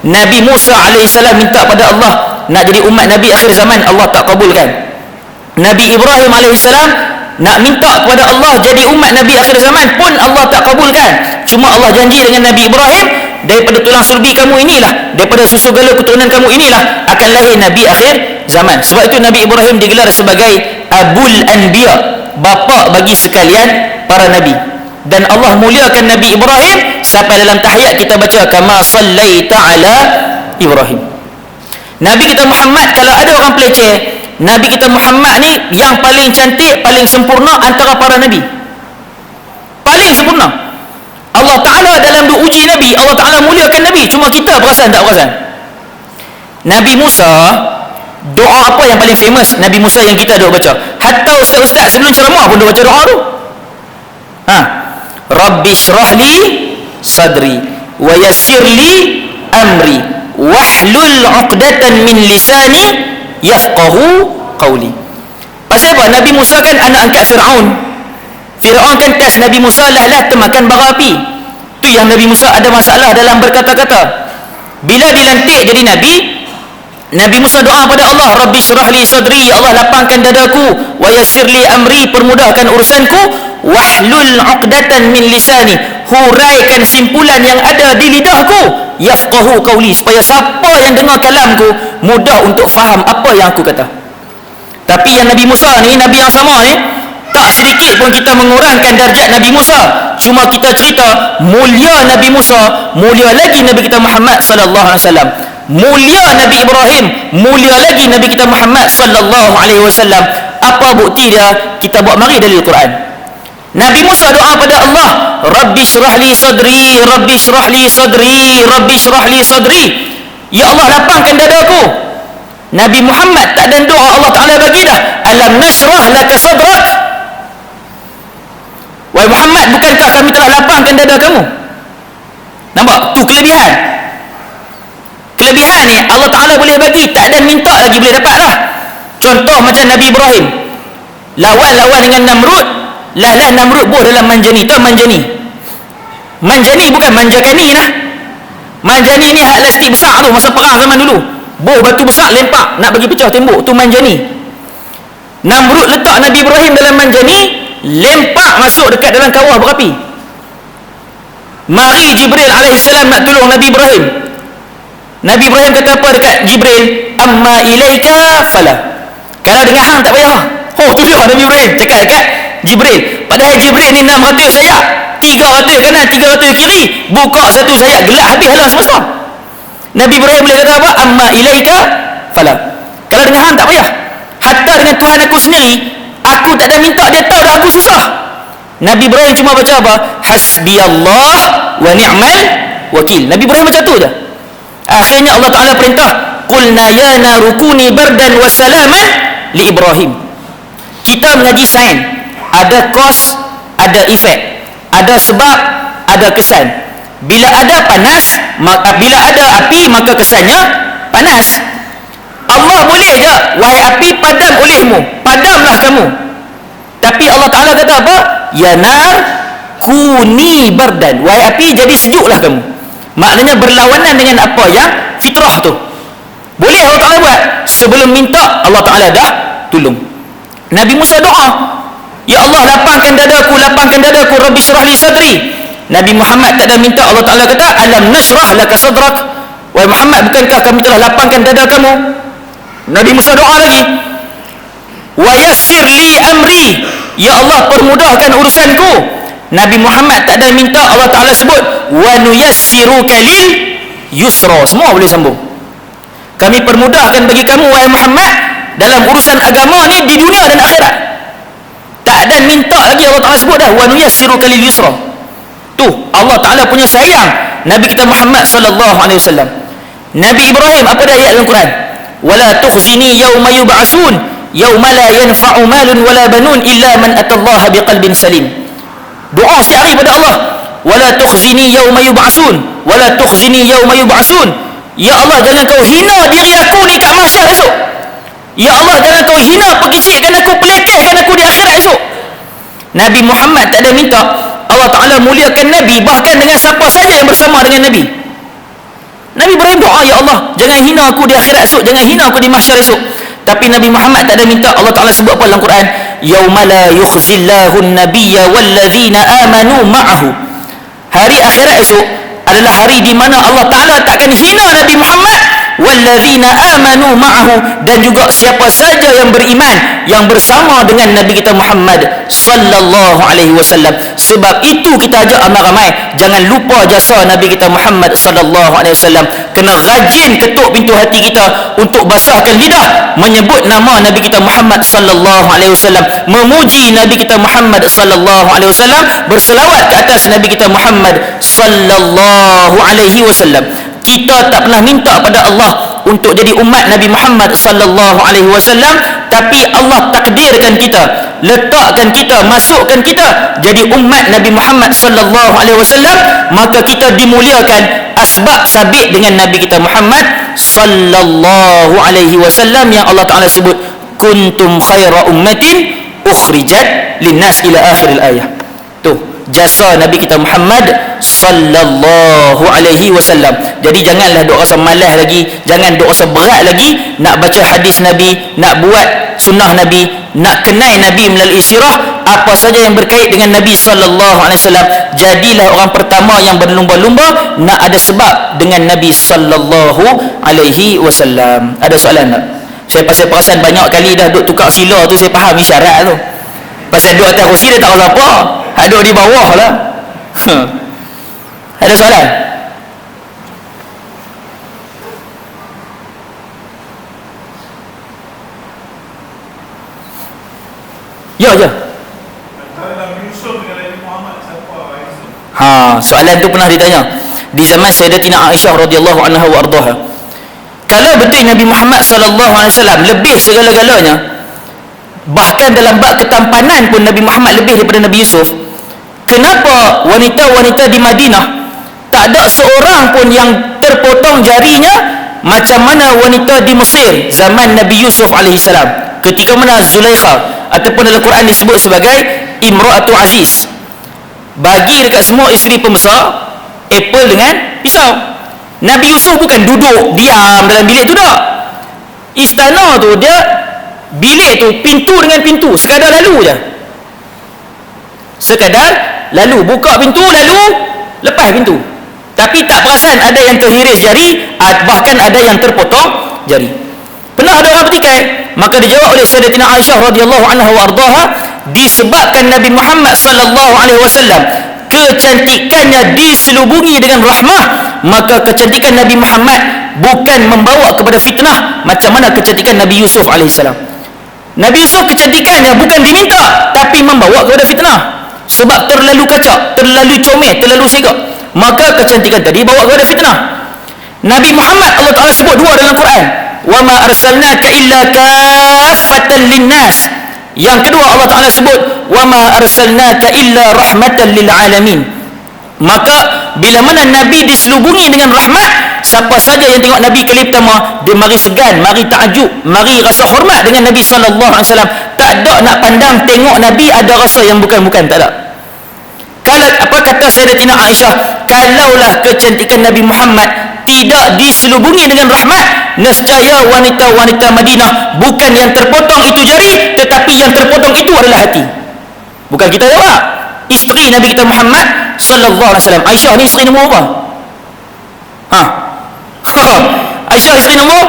Nabi Musa alaihi salam minta pada Allah nak jadi umat Nabi akhir zaman, Allah tak kabulkan. Nabi Ibrahim alaihi salam nak minta kepada Allah jadi umat Nabi akhir zaman pun Allah tak kabulkan. Cuma Allah janji dengan Nabi Ibrahim, daripada tulang sulbi kamu inilah, daripada susu gala keturunan kamu inilah akan lahir Nabi akhir zaman. Sebab itu Nabi Ibrahim digelar sebagai Abul Anbiya, bapa bagi sekalian para nabi. Dan Allah muliakan Nabi Ibrahim sampai dalam tahiyat kita baca kama sallaita ala Ibrahim. Nabi kita Muhammad, kalau ada orang peleceh, Nabi kita Muhammad ni yang paling cantik, paling sempurna antara para nabi, paling sempurna. Allah Ta'ala dalam duk uji Nabi, Allah Ta'ala muliakan Nabi. Cuma kita perasan tak perasan? Nabi Musa, doa apa yang paling famous Nabi Musa yang kita duk baca? Hatta ustaz-ustaz sebelum ceramah pun duk baca doa tu. Rabbi syrahli sadri wa yassirli amri wahlul 'uqdatan min lisani yafqahu qawli. Pasal apa? Nabi Musa kan anak angkat Fir'aun. Fir'aun kan test Nabi Musa, lah termakan bara api. Tu yang Nabi Musa ada masalah dalam berkata-kata. Bila dilantik jadi Nabi, Nabi Musa doa pada Allah, Rabbi syrahli sadri, ya Allah lapangkan dadaku, wa yassirli amri, permudahkan urusanku, wahlul 'uqdatan min lisani, huraikan simpulan yang ada di lidahku, yafqahu qawli, supaya siapa yang dengar kalamku mudah untuk faham apa yang aku kata. Tapi yang Nabi Musa ni, Nabi yang sama ni, tak sedikit pun kita mengurangkan darjat Nabi Musa. Cuma kita cerita mulia Nabi Musa, mulia lagi Nabi kita Muhammad sallallahu alaihi wasallam. Mulia Nabi Ibrahim, mulia lagi Nabi kita Muhammad sallallahu alaihi wasallam. Apa bukti dia? Kita buat mari dalil Quran. Nabi Musa doa pada Allah, Rabbi syrahli sadri, Rabbi syrahli sadri, Rabbi syrahli sadri. Ya Allah lapangkan dadaku. Nabi Muhammad tak ada doa, Allah Ta'ala bagi dah, alam nashrah laka sadrak. Wahai Muhammad, bukankah kami telah lapangkan dada kamu? Nampak? Tu kelebihan. Kelebihan ni Allah Ta'ala boleh bagi, tak ada minta lagi boleh dapat lah. Contoh macam Nabi Ibrahim lawan dengan Namrud, lah Namrud buh dalam manjani. Tahu manjani? Manjani bukan manjakani lah. Manjani ni hak lastik besar tu masa perang zaman dulu, buh batu besar lempak nak bagi pecah tembok, tu manjani. Namrud letak Nabi Ibrahim dalam manjani, lempak masuk dekat dalam kawah berapi. Mari Jibril alaihissalam nak tolong Nabi Ibrahim. Nabi Ibrahim kata apa dekat Jibril? Amma ilaika fala. Kalau dengan hang tak payah. Oh tu dia Nabi Ibrahim cakap dekat Jibril. Padahal Jibril ni 600 sayap, 300 kanan 300 kiri, buka satu sayap gelap habis halang semesta. Nabi Ibrahim boleh kata apa? Amma ilaika fala. Kalau dengan hang tak payah. Hatta dengan Tuhan aku sendiri, aku tak ada minta, dia tahu dah aku susah. Nabi Ibrahim cuma baca apa? Hasbiyallah wa ni'mal wakil. Nabi Ibrahim baca tu je. Akhirnya Allah Ta'ala perintah, qulna ya narukuni bardan wa salaman li Ibrahim. Kita mengaji sains, ada kos, ada efek, ada sebab, ada kesan. Bila ada panas, bila ada api, maka kesannya panas. Allah boleh je, wahai api padam olehmu, padamlah kamu. Tapi Allah Ta'ala kata apa? Ya nar kuni bardan, wahai api jadi sejuklah kamu. Maknanya berlawanan dengan apa yang fitrah tu. Boleh Allah Ta'ala buat. Sebelum minta, Allah Ta'ala dah tolong. Nabi Musa doa, ya Allah lapangkan dadaku, lapangkan dadaku, Rabbi syrah li sadri. Nabi Muhammad tak ada minta, Allah Ta'ala kata alam nashrah laka sadrak, wahai Muhammad bukankah kami telah lapangkan dada kamu. Nabi Musa doa lagi, wa yassir li amri, ya Allah permudahkan urusanku. Nabi Muhammad tak ada minta, Allah Ta'ala sebut wa nuyassiruka lil yusra. Semua boleh sambung. Kami permudahkan bagi kamu wahai Muhammad dalam urusan agama ni di dunia dan akhirat. Tak ada minta lagi, Allah Ta'ala sebut dah wa nuyassiruka lil yusra. Tu Allah Ta'ala punya sayang Nabi kita Muhammad sallallahu alaihi wasallam. Nabi Ibrahim apa dah ayat dalam Quran? Wala tukhzini yauma yub'atsun yauma la yanfa'u malun wala banun illa man atallaha biqalbin salim. Doa setiap hari pada Allah, wala tukhzini yauma yub'atsun, wala tukhzini yauma yub'atsun. Ya Allah jangan kau hina diri aku ni kat mahsyar esok. Ya Allah jangan kau hina pengisikkan aku, pelekehkan aku di akhirat esok. Nabi Muhammad tak ada minta, Allah Ta'ala muliakan Nabi bahkan dengan siapa saja yang bersama dengan Nabi. Nabi Ibrahim doa, ya Allah jangan hina aku di akhirat esok, jangan hina aku di mahsyar esok. Tapi Nabi Muhammad tak ada minta, Allah Ta'ala sebut apa dalam Quran? Yauma la yukhzillahu an-nabiyya wallazina amanu ma'ahu. Hari akhirat esok adalah hari di mana Allah Ta'ala takkan hina Nabi Muhammad wallazina amanu ma'ahu, dan juga siapa saja yang beriman yang bersama dengan Nabi kita Muhammad sallallahu alaihi wasallam. Sebab itu kita ajak ramai-ramai jangan lupa jasa Nabi kita Muhammad sallallahu alaihi wasallam. Kena rajin ketuk pintu hati kita untuk basahkan lidah menyebut nama Nabi kita Muhammad sallallahu alaihi wasallam, memuji Nabi kita Muhammad sallallahu alaihi wasallam, berselawat ke atas Nabi kita Muhammad sallallahu alaihi wasallam. Kita tak pernah minta pada Allah untuk jadi umat Nabi Muhammad sallallahu alaihi wasallam, tapi Allah takdirkan kita, letakkan kita, masukkan kita jadi umat Nabi Muhammad sallallahu alaihi wasallam, maka kita dimuliakan asbab sabit dengan Nabi kita Muhammad sallallahu alaihi wasallam yang Allah Ta'ala sebut kuntum khaira ummatin ukhrijat linnas ila akhir al-ayah. Tu jasa Nabi kita Muhammad sallallahu alaihi wasallam. Jadi janganlah duk rasa malas lagi, jangan duk rasa berat lagi nak baca hadis Nabi, nak buat sunnah Nabi, nak kenal Nabi melalui sirah, apa saja yang berkait dengan Nabi sallallahu alaihi wasallam. Jadilah orang pertama yang berlumba-lumba nak ada sebab dengan Nabi sallallahu alaihi wasallam. Ada soalan tak? Saya pasal perasan banyak kali dah duk tukar sila tu, saya faham isyarat tu. Pasal duk atas kursi dia tak rasa apa, duk di bawah lah. Ada soalan? Ya je. Soalan tu pernah ditanya di zaman Sayyidatina Aisyah radhiyallahu anha wa ardhaha. Kalau betul Nabi Muhammad sallallahu alaihi wasallam lebih segala-galanya, bahkan dalam bab ketampanan pun Nabi Muhammad lebih daripada Nabi Yusuf, kenapa wanita-wanita di Madinah tak ada seorang pun yang terpotong jarinya macam mana wanita di Mesir zaman Nabi Yusuf alaihissalam, ketika mana Zulaikha ataupun dalam Quran disebut sebagai Imra'atu Aziz, bagi dekat semua isteri pembesar apple dengan pisau. Nabi Yusuf bukan duduk diam dalam bilik tu tak. Istana tu dia, bilik tu pintu dengan pintu, sekadar lalu je, sekadar lalu, buka pintu lalu lepas pintu. Tapi tak perasan ada yang terhiris jari, bahkan ada yang terpotong jari. Pernah ada orang bertikai, maka dijawab oleh Sayyidatina Aisyah radhiyallahu anha wa ardhaha, disebabkan Nabi Muhammad sallallahu alaihi wasallam kecantikannya diselubungi dengan rahmah, maka kecantikan Nabi Muhammad bukan membawa kepada fitnah macam mana kecantikan Nabi Yusuf alaihissalam. Nabi Yusuf kecantikannya bukan diminta tapi membawa kepada fitnah, sebab terlalu kacak, terlalu comel, terlalu segak, maka kecantikan tadi bawa kepada fitnah. Nabi Muhammad Allah Ta'ala sebut dua dalam Quran, wa ma arsalnaka illa kaffatan linnas. Yang kedua Allah Ta'ala sebut wa ma arsalnaka illa rahmatan lil alamin. Maka bila mana Nabi diselubungi dengan rahmat, siapa saja yang tengok Nabi kali pertama, dia mari segan, mari takjub, mari rasa hormat dengan Nabi SAW. Tak ada nak pandang tengok Nabi ada rasa yang bukan-bukan, tak ada. Kalau apa kata Sayyidatina Aisyah, kalaulah kecantikan Nabi Muhammad tidak diselubungi dengan rahmat, nescaya wanita-wanita Madinah bukan yang terpotong itu jari, tetapi yang terpotong itu adalah hati. Bukan kita jawab, isteri Nabi kita Muhammad sallallahu alaihi wasallam. Aisyah ni isteri nombor apa? Aisyah isteri nombor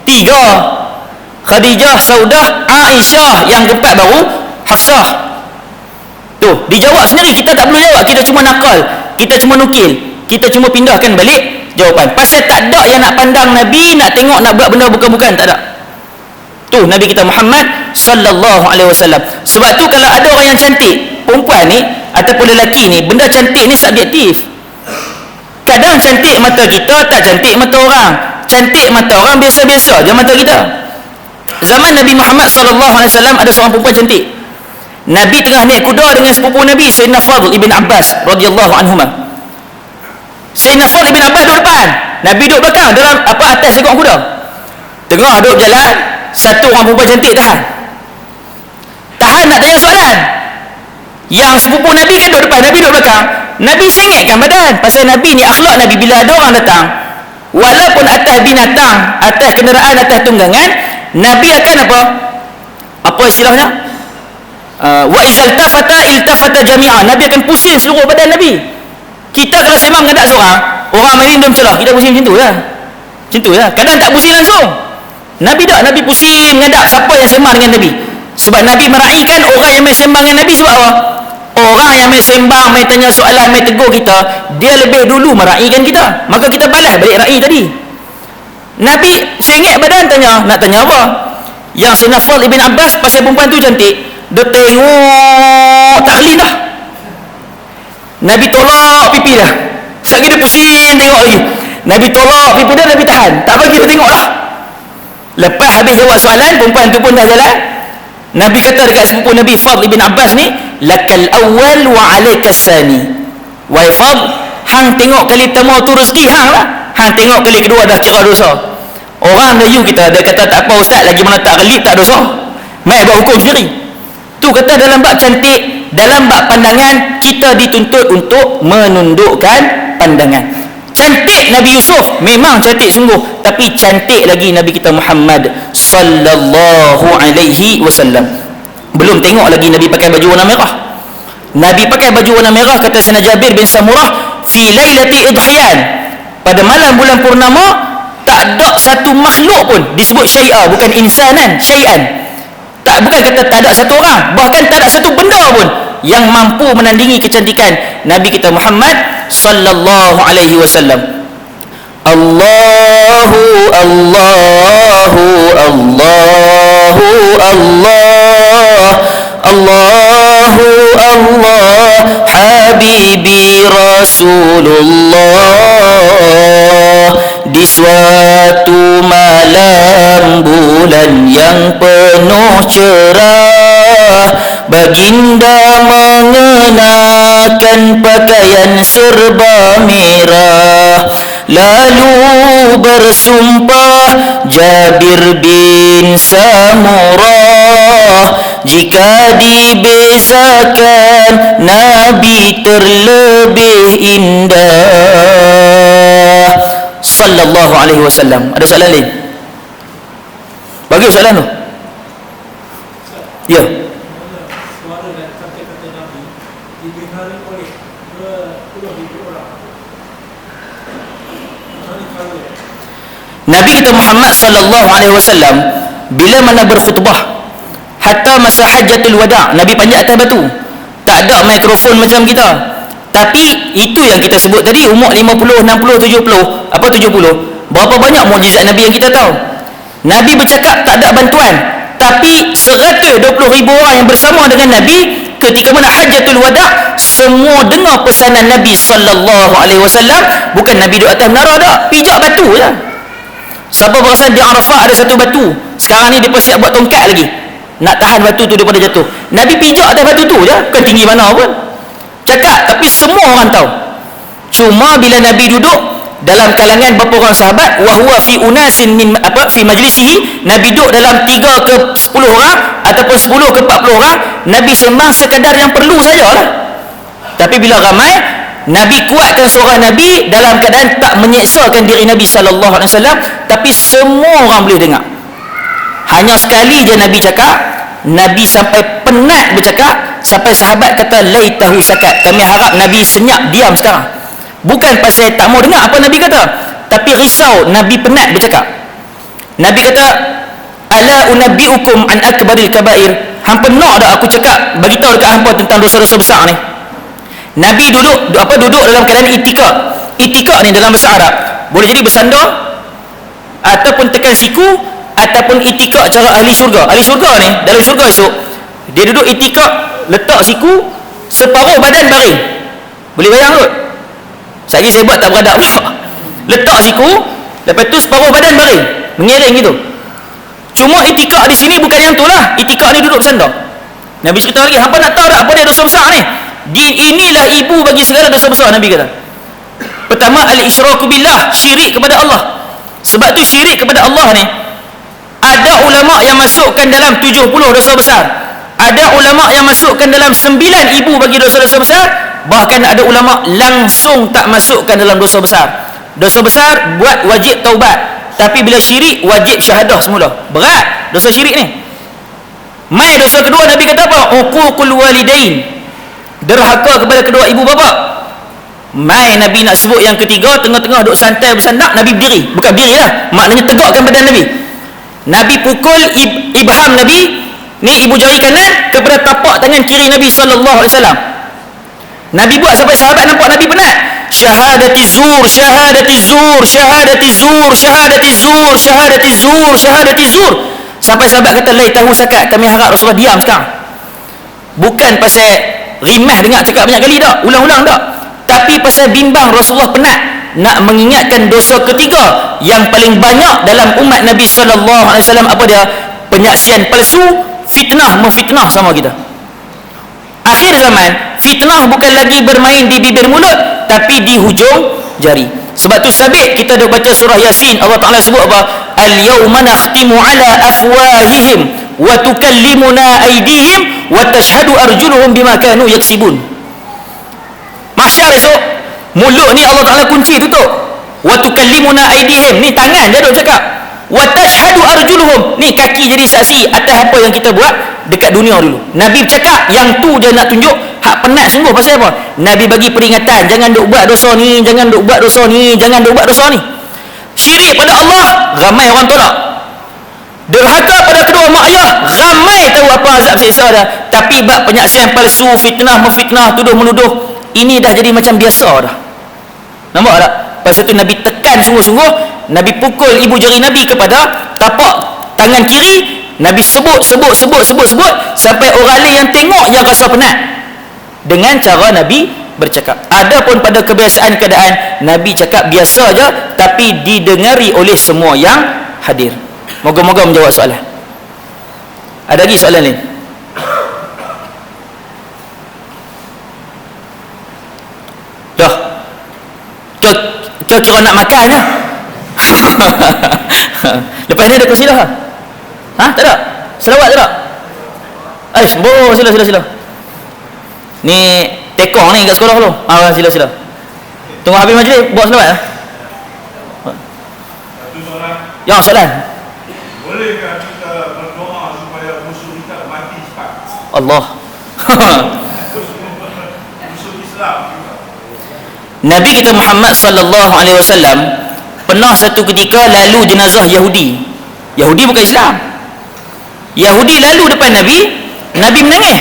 3. Khadijah, Saudah, Aisyah. Yang keempat baru Hafsah. Tuh, dijawab sendiri, kita tak perlu jawab, kita cuma nakal, kita cuma nukil, kita cuma pindahkan balik jawapan. Pasal tak ada yang nak pandang Nabi, nak tengok, nak buat benda bukan-bukan, tak ada. Tu Nabi kita Muhammad sallallahu alaihi wasallam. Sebab tu kalau ada orang yang cantik, perempuan ni ataupun lelaki ni, benda cantik ni subjektif. Kadang cantik mata kita, tak cantik mata orang. Cantik mata orang biasa-biasa je mata kita. Zaman Nabi Muhammad sallallahu alaihi wasallam ada seorang perempuan cantik. Nabi tengah naik kuda dengan sepupu Nabi, Sayyidina Fadl ibn Abbas radhiyallahu anhuma. Sayyidina Fadl ibn Abbas duduk depan, Nabi duduk belakang dalam atas ekor kuda. Tengah duduk jalan, satu orang perempuan cantik tahan nak tanya soalan. Yang sepupu Nabi kan duduk depan, Nabi duduk belakang. Nabi sengitkan badan. Pasal Nabi ni akhlak Nabi, bila ada orang datang, walaupun atas binatang, atas kenderaan, atas tunggangan, Nabi akan apa istilahnya, wa izal tafata iltafata jami'an. Nabi akan pusing seluruh badan Nabi. Kita kalau sembang menghadap seorang, orang main random celah, kita pusing macam tu lah. Macam tu lah. Kadang tak pusing langsung. Nabi tak, Nabi pusing menghadap siapa yang sembang dengan Nabi. Sebab Nabi meraihkan orang yang main sembang dengan Nabi. Sebab apa? Orang yang main sembang, main tanya soalan, main tegur kita, dia lebih dulu meraihkan kita, maka kita balas balik raih tadi. Nabi sengit badan tanya, nak tanya apa? Yang Sayyidina Fadl ibn Abbas pasal perempuan tu cantik, dia tengok tak kali dah. Nabi tolak pipi dah. Sekali dia pusing tengok lagi. Nabi tolak pipi dia, Nabi tahan, tak bagi dia tengok dah. Lepas habis jawab soalan, perempuan tu pun dah jalan. Nabi kata dekat sepupu Nabi Fadl ibn Abbas ni, lakal awal wa alaikas sani. Wahai Fadl, hang tengok kali pertama tu rezeki hang lah, hang tengok kali kedua dah kira dosa. Orang Melayu kita dia kata tak apa ustaz, lagi mana tak kelip tak dosa, mai buat hukum sendiri. Tu kata dalam bab cantik, dalam bab pandangan, kita dituntut untuk menundukkan pandangan. Cantik Nabi Yusuf memang cantik sungguh, tapi cantik lagi Nabi kita Muhammad sallallahu alaihi wasallam. Belum tengok lagi Nabi pakai baju warna merah. Nabi pakai baju warna merah, kata Sayyidina Jabir bin Samurah, fi lailati idhiyan, pada malam bulan purnama, tak ada satu makhluk pun disebut syai'a, bukan insanan, syai'an. Tak, bukan kata tak ada satu orang, bahkan tak ada satu benda pun yang mampu menandingi kecantikan Nabi kita Muhammad sallallahu alaihi wasallam. Allahu Allahu Allahu Allah Allahu Allah Habibi Rasulullah. Di suatu malam bulan yang penuh cerah, baginda mengenakan pakaian serba merah. Lalu bersumpah Jabir bin Samurah, jika dibezakan Nabi terlebih indah sallallahu alaihi wasallam. Ada soalan lain? Bagi soalan tu. Ya. Suara dan kata-kata Nabi didengar oleh puluh-puluh orang. Nabi kita Muhammad sallallahu alaihi wasallam bila mana berkhutbah, hatta masa hajjatul wada', Nabi panjat atas batu. Tak ada mikrofon macam kita. Tapi itu yang kita sebut tadi, umur 50, 60, 70. Apa 70? Berapa banyak mukjizat Nabi yang kita tahu? Nabi bercakap tak ada bantuan, tapi 120,000 orang yang bersama dengan Nabi ketika mana hajjatul wada', semua dengar pesanan Nabi sallallahu alaihi wasallam. Bukan Nabi duduk atas menara dah, pijak batu je. Siapa perasan di Arafah ada satu batu, sekarang ni dia siap buat tongkat lagi nak tahan batu tu daripada jatuh. Nabi pijak atas batu tu je, bukan tinggi mana pun. Cakap, tapi semua orang tahu. Cuma bila Nabi duduk, dalam kalangan beberapa orang sahabat, wa huwa fi unasin min fi majlisihi, Nabi duduk dalam 3 ke 10 orang ataupun 10 ke 40 orang, Nabi sembang sekadar yang perlu sajalah. Tapi bila ramai, Nabi kuatkan suara Nabi dalam keadaan tak menyeksakan diri Nabi sallallahu alaihi wasallam, tapi semua orang boleh dengar. Hanya sekali je Nabi cakap, Nabi sampai penat bercakap, sampai sahabat kata laitahu sakat, kami harap Nabi senyap diam sekarang. Bukan pasal tak mau dengar apa Nabi kata, tapi risau Nabi penat bercakap. Nabi kata, ala unabbiukum an akbaril kabair, hampa nak dak aku cakap bagi tahu dekat hampa tentang dosa-dosa besar ni. Nabi duduk dalam keadaan itikaf. Itikaf ni dalam bahasa Arab boleh jadi bersandar ataupun tekan siku, ataupun itikaf cara ahli syurga. Ahli syurga ni dalam syurga esok, dia duduk itikaf, letak siku, separuh badan baring. Boleh bayang kot? Sekali saya buat tak beradab pula. Letak siku, lepas tu separuh badan baring, mengeleng gitu. Cuma itikaf di sini bukan yang tu lah. Itikaf ni duduk bersandar. Nabi cerita lagi, hampa nak tahu tak apa dia dosa besar ni? Inilah ibu bagi segala dosa besar, Nabi kata. Pertama, al-isyraku billah, syirik kepada Allah. Sebab tu syirik kepada Allah ni, ada ulama yang masukkan dalam 70 dosa besar, ada ulama yang masukkan dalam 9 ibu bagi dosa-dosa besar, bahkan ada ulama langsung tak masukkan dalam dosa besar. Dosa besar buat wajib taubat, tapi bila syirik wajib syahadah semula. Berat dosa syirik ni. Mai dosa kedua, Nabi kata apa? Uququl walidain, derhaka kepada kedua ibu bapa. Mai Nabi nak sebut yang ketiga, tengah-tengah duk santai bersandak, Nabi berdiri. Bukan berdiri lah, maknanya tegakkan badan Nabi. Nabi pukul ibham Nabi, ni ibu jari kanan, kepada tapak tangan kiri Nabi sallallahu alaihi wasallam. Nabi buat sampai sahabat nampak Nabi penat. Syahadati zur, syahadati zur, syahadati zur, syahadati zur, syahadati zur, syahadati zur. Sampai sahabat kata, laitahu sakat, kami harap Rasulullah diam sekarang. Bukan pasal rimah dengar cakap banyak kali tak, ulang-ulang tak, tapi pasal bimbang Rasulullah penat nak mengingatkan dosa ketiga yang paling banyak dalam umat Nabi sallallahu alaihi wasallam. Apa dia? Penyaksian palsu, fitnah, memfitnah sama kita. Akhir zaman, fitnah bukan lagi bermain di bibir mulut, tapi di hujung jari. Sebab tu sabit kita dah baca surah Yasin, Allah Ta'ala sebut apa? Al-yawma nakhtimu ala afwahihim wa tukallimuna aydihim wa tashhadu arjuluhum bima kanu yaksibun. Mahsyar esok, mulut ni Allah Ta'ala kunci tutup. Wa tukallimuna aydihim, ni tangan dia duk cakap. Wa tashhadu arjuluhum, ni kaki jadi saksi atas apa yang kita buat dekat dunia dulu. Nabi bercakap, yang tu je nak tunjuk hak penat sungguh. Pasal apa? Nabi bagi peringatan, jangan duk buat dosa ni, jangan duk buat dosa ni, jangan duk buat dosa ni. Syirik pada Allah, ramai orang tolak. Derhaka pada kedua mak ayah, ramai tahu apa azab siksa dah. Tapi bab penyaksian palsu, fitnah, memfitnah, tuduh menuduh, ini dah jadi macam biasa dah. Nampak tak? Pasal tu Nabi tekan sungguh-sungguh. Nabi pukul ibu jari Nabi kepada tapak tangan kiri. Nabi sebut sampai orang lain yang tengok yang rasa penat dengan cara Nabi bercakap. Adapun pada kebiasaan keadaan, Nabi cakap biasa aja, tapi didengari oleh semua yang hadir. Moga-moga menjawab soalan. Ada lagi soalan lain? Dah. Kira nak makan dah. Lepas ni ada kursilah. Ha? Tak ada? Selawat tak ada? Sila. Ni tekong ni kat sekolah tu. Sila. Tunggu habis majlis, buat selawat lah. Ya, soalan. Bolehkah kita berdoa supaya musuh kita mati cepat? Allah. Musuh Islam juga. Nabi kita Muhammad sallallahu alaihi wasallam pernah satu ketika lalu jenazah Yahudi. Yahudi bukan Islam. Yahudi lalu depan Nabi, Nabi menangis.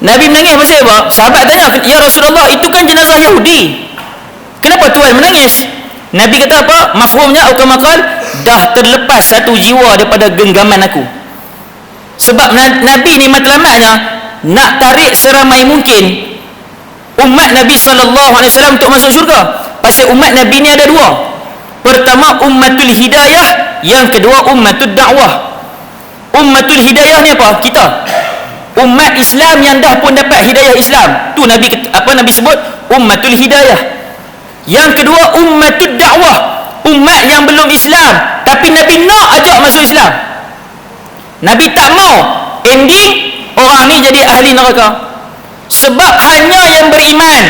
Nabi menangis pasal apa? Sahabat tanya, ya Rasulullah, itu kan jenazah Yahudi, kenapa Tuhan menangis? Nabi kata apa? Mafhumnya atau maqal, dah terlepas satu jiwa daripada genggaman aku. Sebab Nabi ni matlamatnya nak tarik seramai mungkin umat Nabi SAW untuk masuk syurga. Pasal umat Nabi ni ada dua. Pertama ummatul hidayah, yang kedua ummatul dakwah. Ummatul hidayah ni apa? Kita. Umat Islam yang dah pun dapat hidayah Islam. Tu Nabi sebut ummatul hidayah. Yang kedua, ummatud da'wah, umat yang belum Islam tapi Nabi nak ajak masuk Islam. Nabi tak mau ending orang ni jadi ahli neraka. Sebab hanya yang beriman,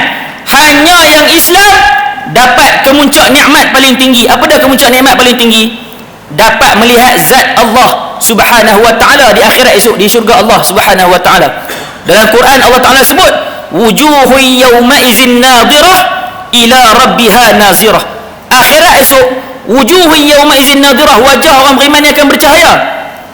hanya yang Islam dapat kemuncak nikmat paling tinggi. Apa dah kemuncak nikmat paling tinggi? Dapat melihat zat Allah Subhanahu wa taala di akhirat esok, di syurga Allah Subhanahu wa taala. Dalam Quran Allah Taala sebut, wujuhun yawma idzin nadhirah ila rabbiha nazirah. Akhirat esok, wujuhun yawma idzin nadhirah, wajah orang beriman yang akan bercahaya.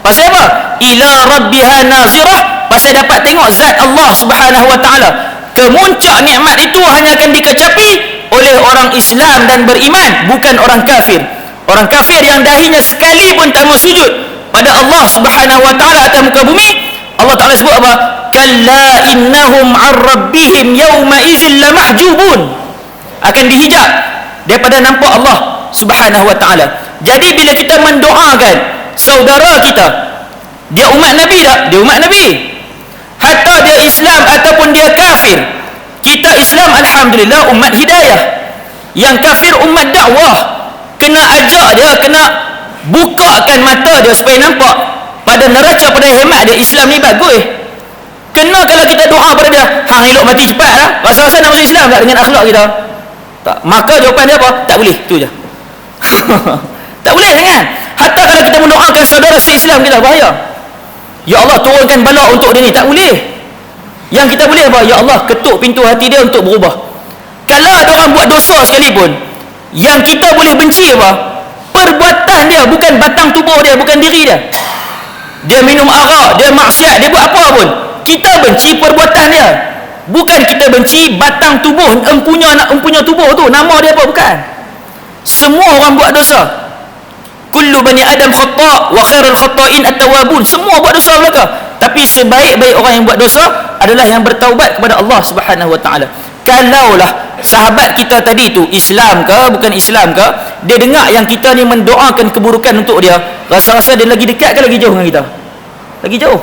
Pasal apa? Ila rabbiha nazirah, pasal dapat tengok zat Allah Subhanahu wa taala. Kemuncak nikmat itu hanya akan dikecapi oleh orang Islam dan beriman, bukan orang kafir. Orang kafir yang dahinya sekali pun tak mau sujud pada Allah Subhanahu wa taala atas muka bumi, Allah Taala sebut apa? Kalla innahum 'an rabbihim yawma idzin lamahjubun. Akan dihijab daripada nampak Allah Subhanahu wa taala. Jadi bila kita mendoakan saudara kita, dia umat Nabi tak? Dia umat Nabi. Hatta dia Islam ataupun dia kafir, kita Islam alhamdulillah umat hidayah. Yang kafir umat dakwah, kena ajak dia, kena bukakan mata dia supaya nampak pada neraca, pada hemat dia Islam ni bagus. Kena kalau kita doa pada dia, hang elok mati cepat lah, rasa-rasa nak masuk Islam tak dengan akhlak kita? Tak. Maka jawapan dia apa? Tak boleh, tu je. Tak boleh jangan. Hatta kalau kita mendoakan saudara se-Islam kita, bahaya. Ya Allah turunkan bala untuk dia ni, tak boleh. Yang kita boleh apa? Ya Allah ketuk pintu hati dia untuk berubah. Kalau ada orang buat dosa sekalipun, yang kita boleh benci apa? Perbuatan dia, bukan batang tubuh dia, bukan diri dia. Dia minum arak, dia maksiat, dia buat apa pun, kita benci perbuatan dia, bukan kita benci batang tubuh, empunya tubuh tu, nama dia apa, bukan. Semua orang buat dosa. Kullu bani Adam khata' wa khairul khata'in at-tawwabun. Semua buat dosa belaka, tapi sebaik-baik orang yang buat dosa adalah yang bertaubat kepada Allah Subhanahu wa taala. Kalaulah sahabat kita tadi tu Islam ke bukan Islam ke, dia dengar yang kita ni mendoakan keburukan untuk dia, rasa-rasa dia lagi dekat ke lagi jauh dengan kita? Lagi jauh.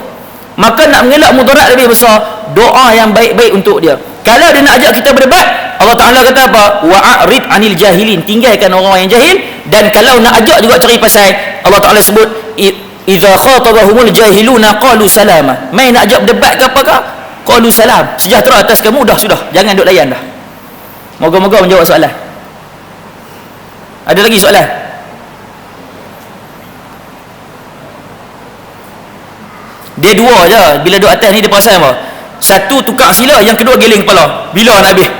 Maka nak mengelak mudarat lebih besar, doa yang baik-baik untuk dia. Kalau dia nak ajak kita berdebat, Allah Ta'ala kata apa? Wa'arid anil jahilin, tinggalkan orang yang jahil. Dan kalau nak ajak juga cari pasal, Allah Ta'ala sebut idza khatabahumul jahiluna qalu salama. Main nak ajak berdebat ke apakah? Qalu salam, sejahtera atas kamu, dah sudah, jangan duk layan dah. Moga-moga menjawab soalan. Ada lagi soalan? Dia dua je, bila duduk atas ni dia perasan apa? Satu tukar sila, yang kedua geling kepala. Bila nak habis?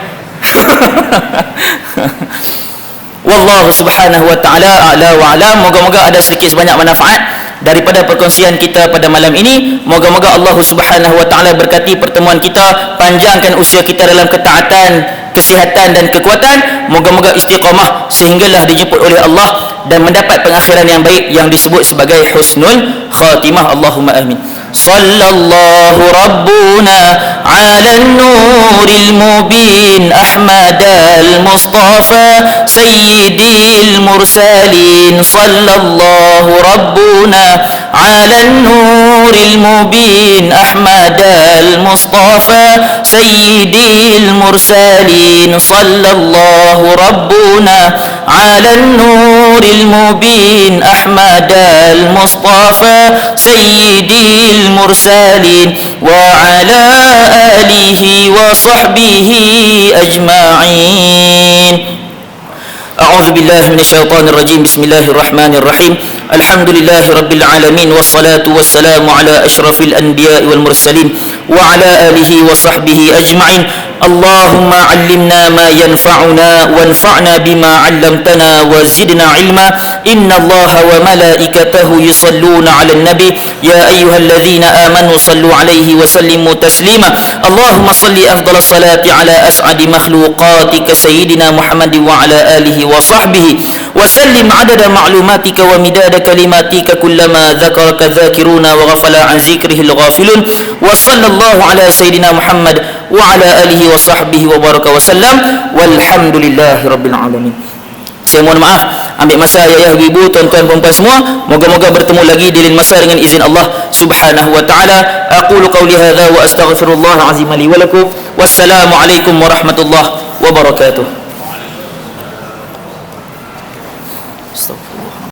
Wallahu subhanahu wa ta'ala a'la wa alam. Moga-moga ada sedikit sebanyak manfaat daripada perkongsian kita pada malam ini. Moga-moga Allah subhanahu wa ta'ala berkati pertemuan kita, panjangkan usia kita dalam ketaatan, kesihatan dan kekuatan. Moga-moga istiqamah sehinggalah dijemput oleh Allah dan mendapat pengakhiran yang baik yang disebut sebagai husnul khatimah. Allahumma amin. Sallallahu rabbuna ala nuril mubin Ahmadal Mustafa sayyidil mursalin. Sallallahu rabbuna ala nuril mubin Ahmadal Mustafa sayyidil mursalin. Sallallahu rabbuna ala nuril mubin Ahmadal Mustafa sayyidil المرسلين وعلى آله وصحبه أجمعين. أعوذ بالله من الشيطان الرجيم. بسم الله الرحمن الرحيم. الحمد لله رب العالمين والصلاة والسلام على أشرف الأنبياء والمرسلين وعلى آله وصحبه أجمعين. اللهم علمنا ما ينفعنا وانفعنا بما علمتنا وزدنا علما. إن الله وملائكته يصلون على النبي يا أيها الذين آمنوا صلوا عليه وسلموا تسليما. اللهم صل أفضل الصلاة على أسعد مخلوقاتك سيدنا محمد وعلى آله وصحبه وسلم عدد معلوماتك ومداد كلماتك كلما ذكرك الذاكرون وغفل عن ذكره الغافلون. وصلى الله على سيدنا محمد وعلى آله وصحبه وبارك وسلم والحمد لله رب العالمين. Saya mohon maaf ambil masa ayah ibu, tuan-tuan perempuan semua. Moga-moga bertemu lagi di lain masa dengan izin Allah Subhanahu wa taala. Aqulu qawli hadza wa astaghfirullah azim li wa lakum. Wassalamu alaikum warahmatullahi wabarakatuh. Astagfirullah.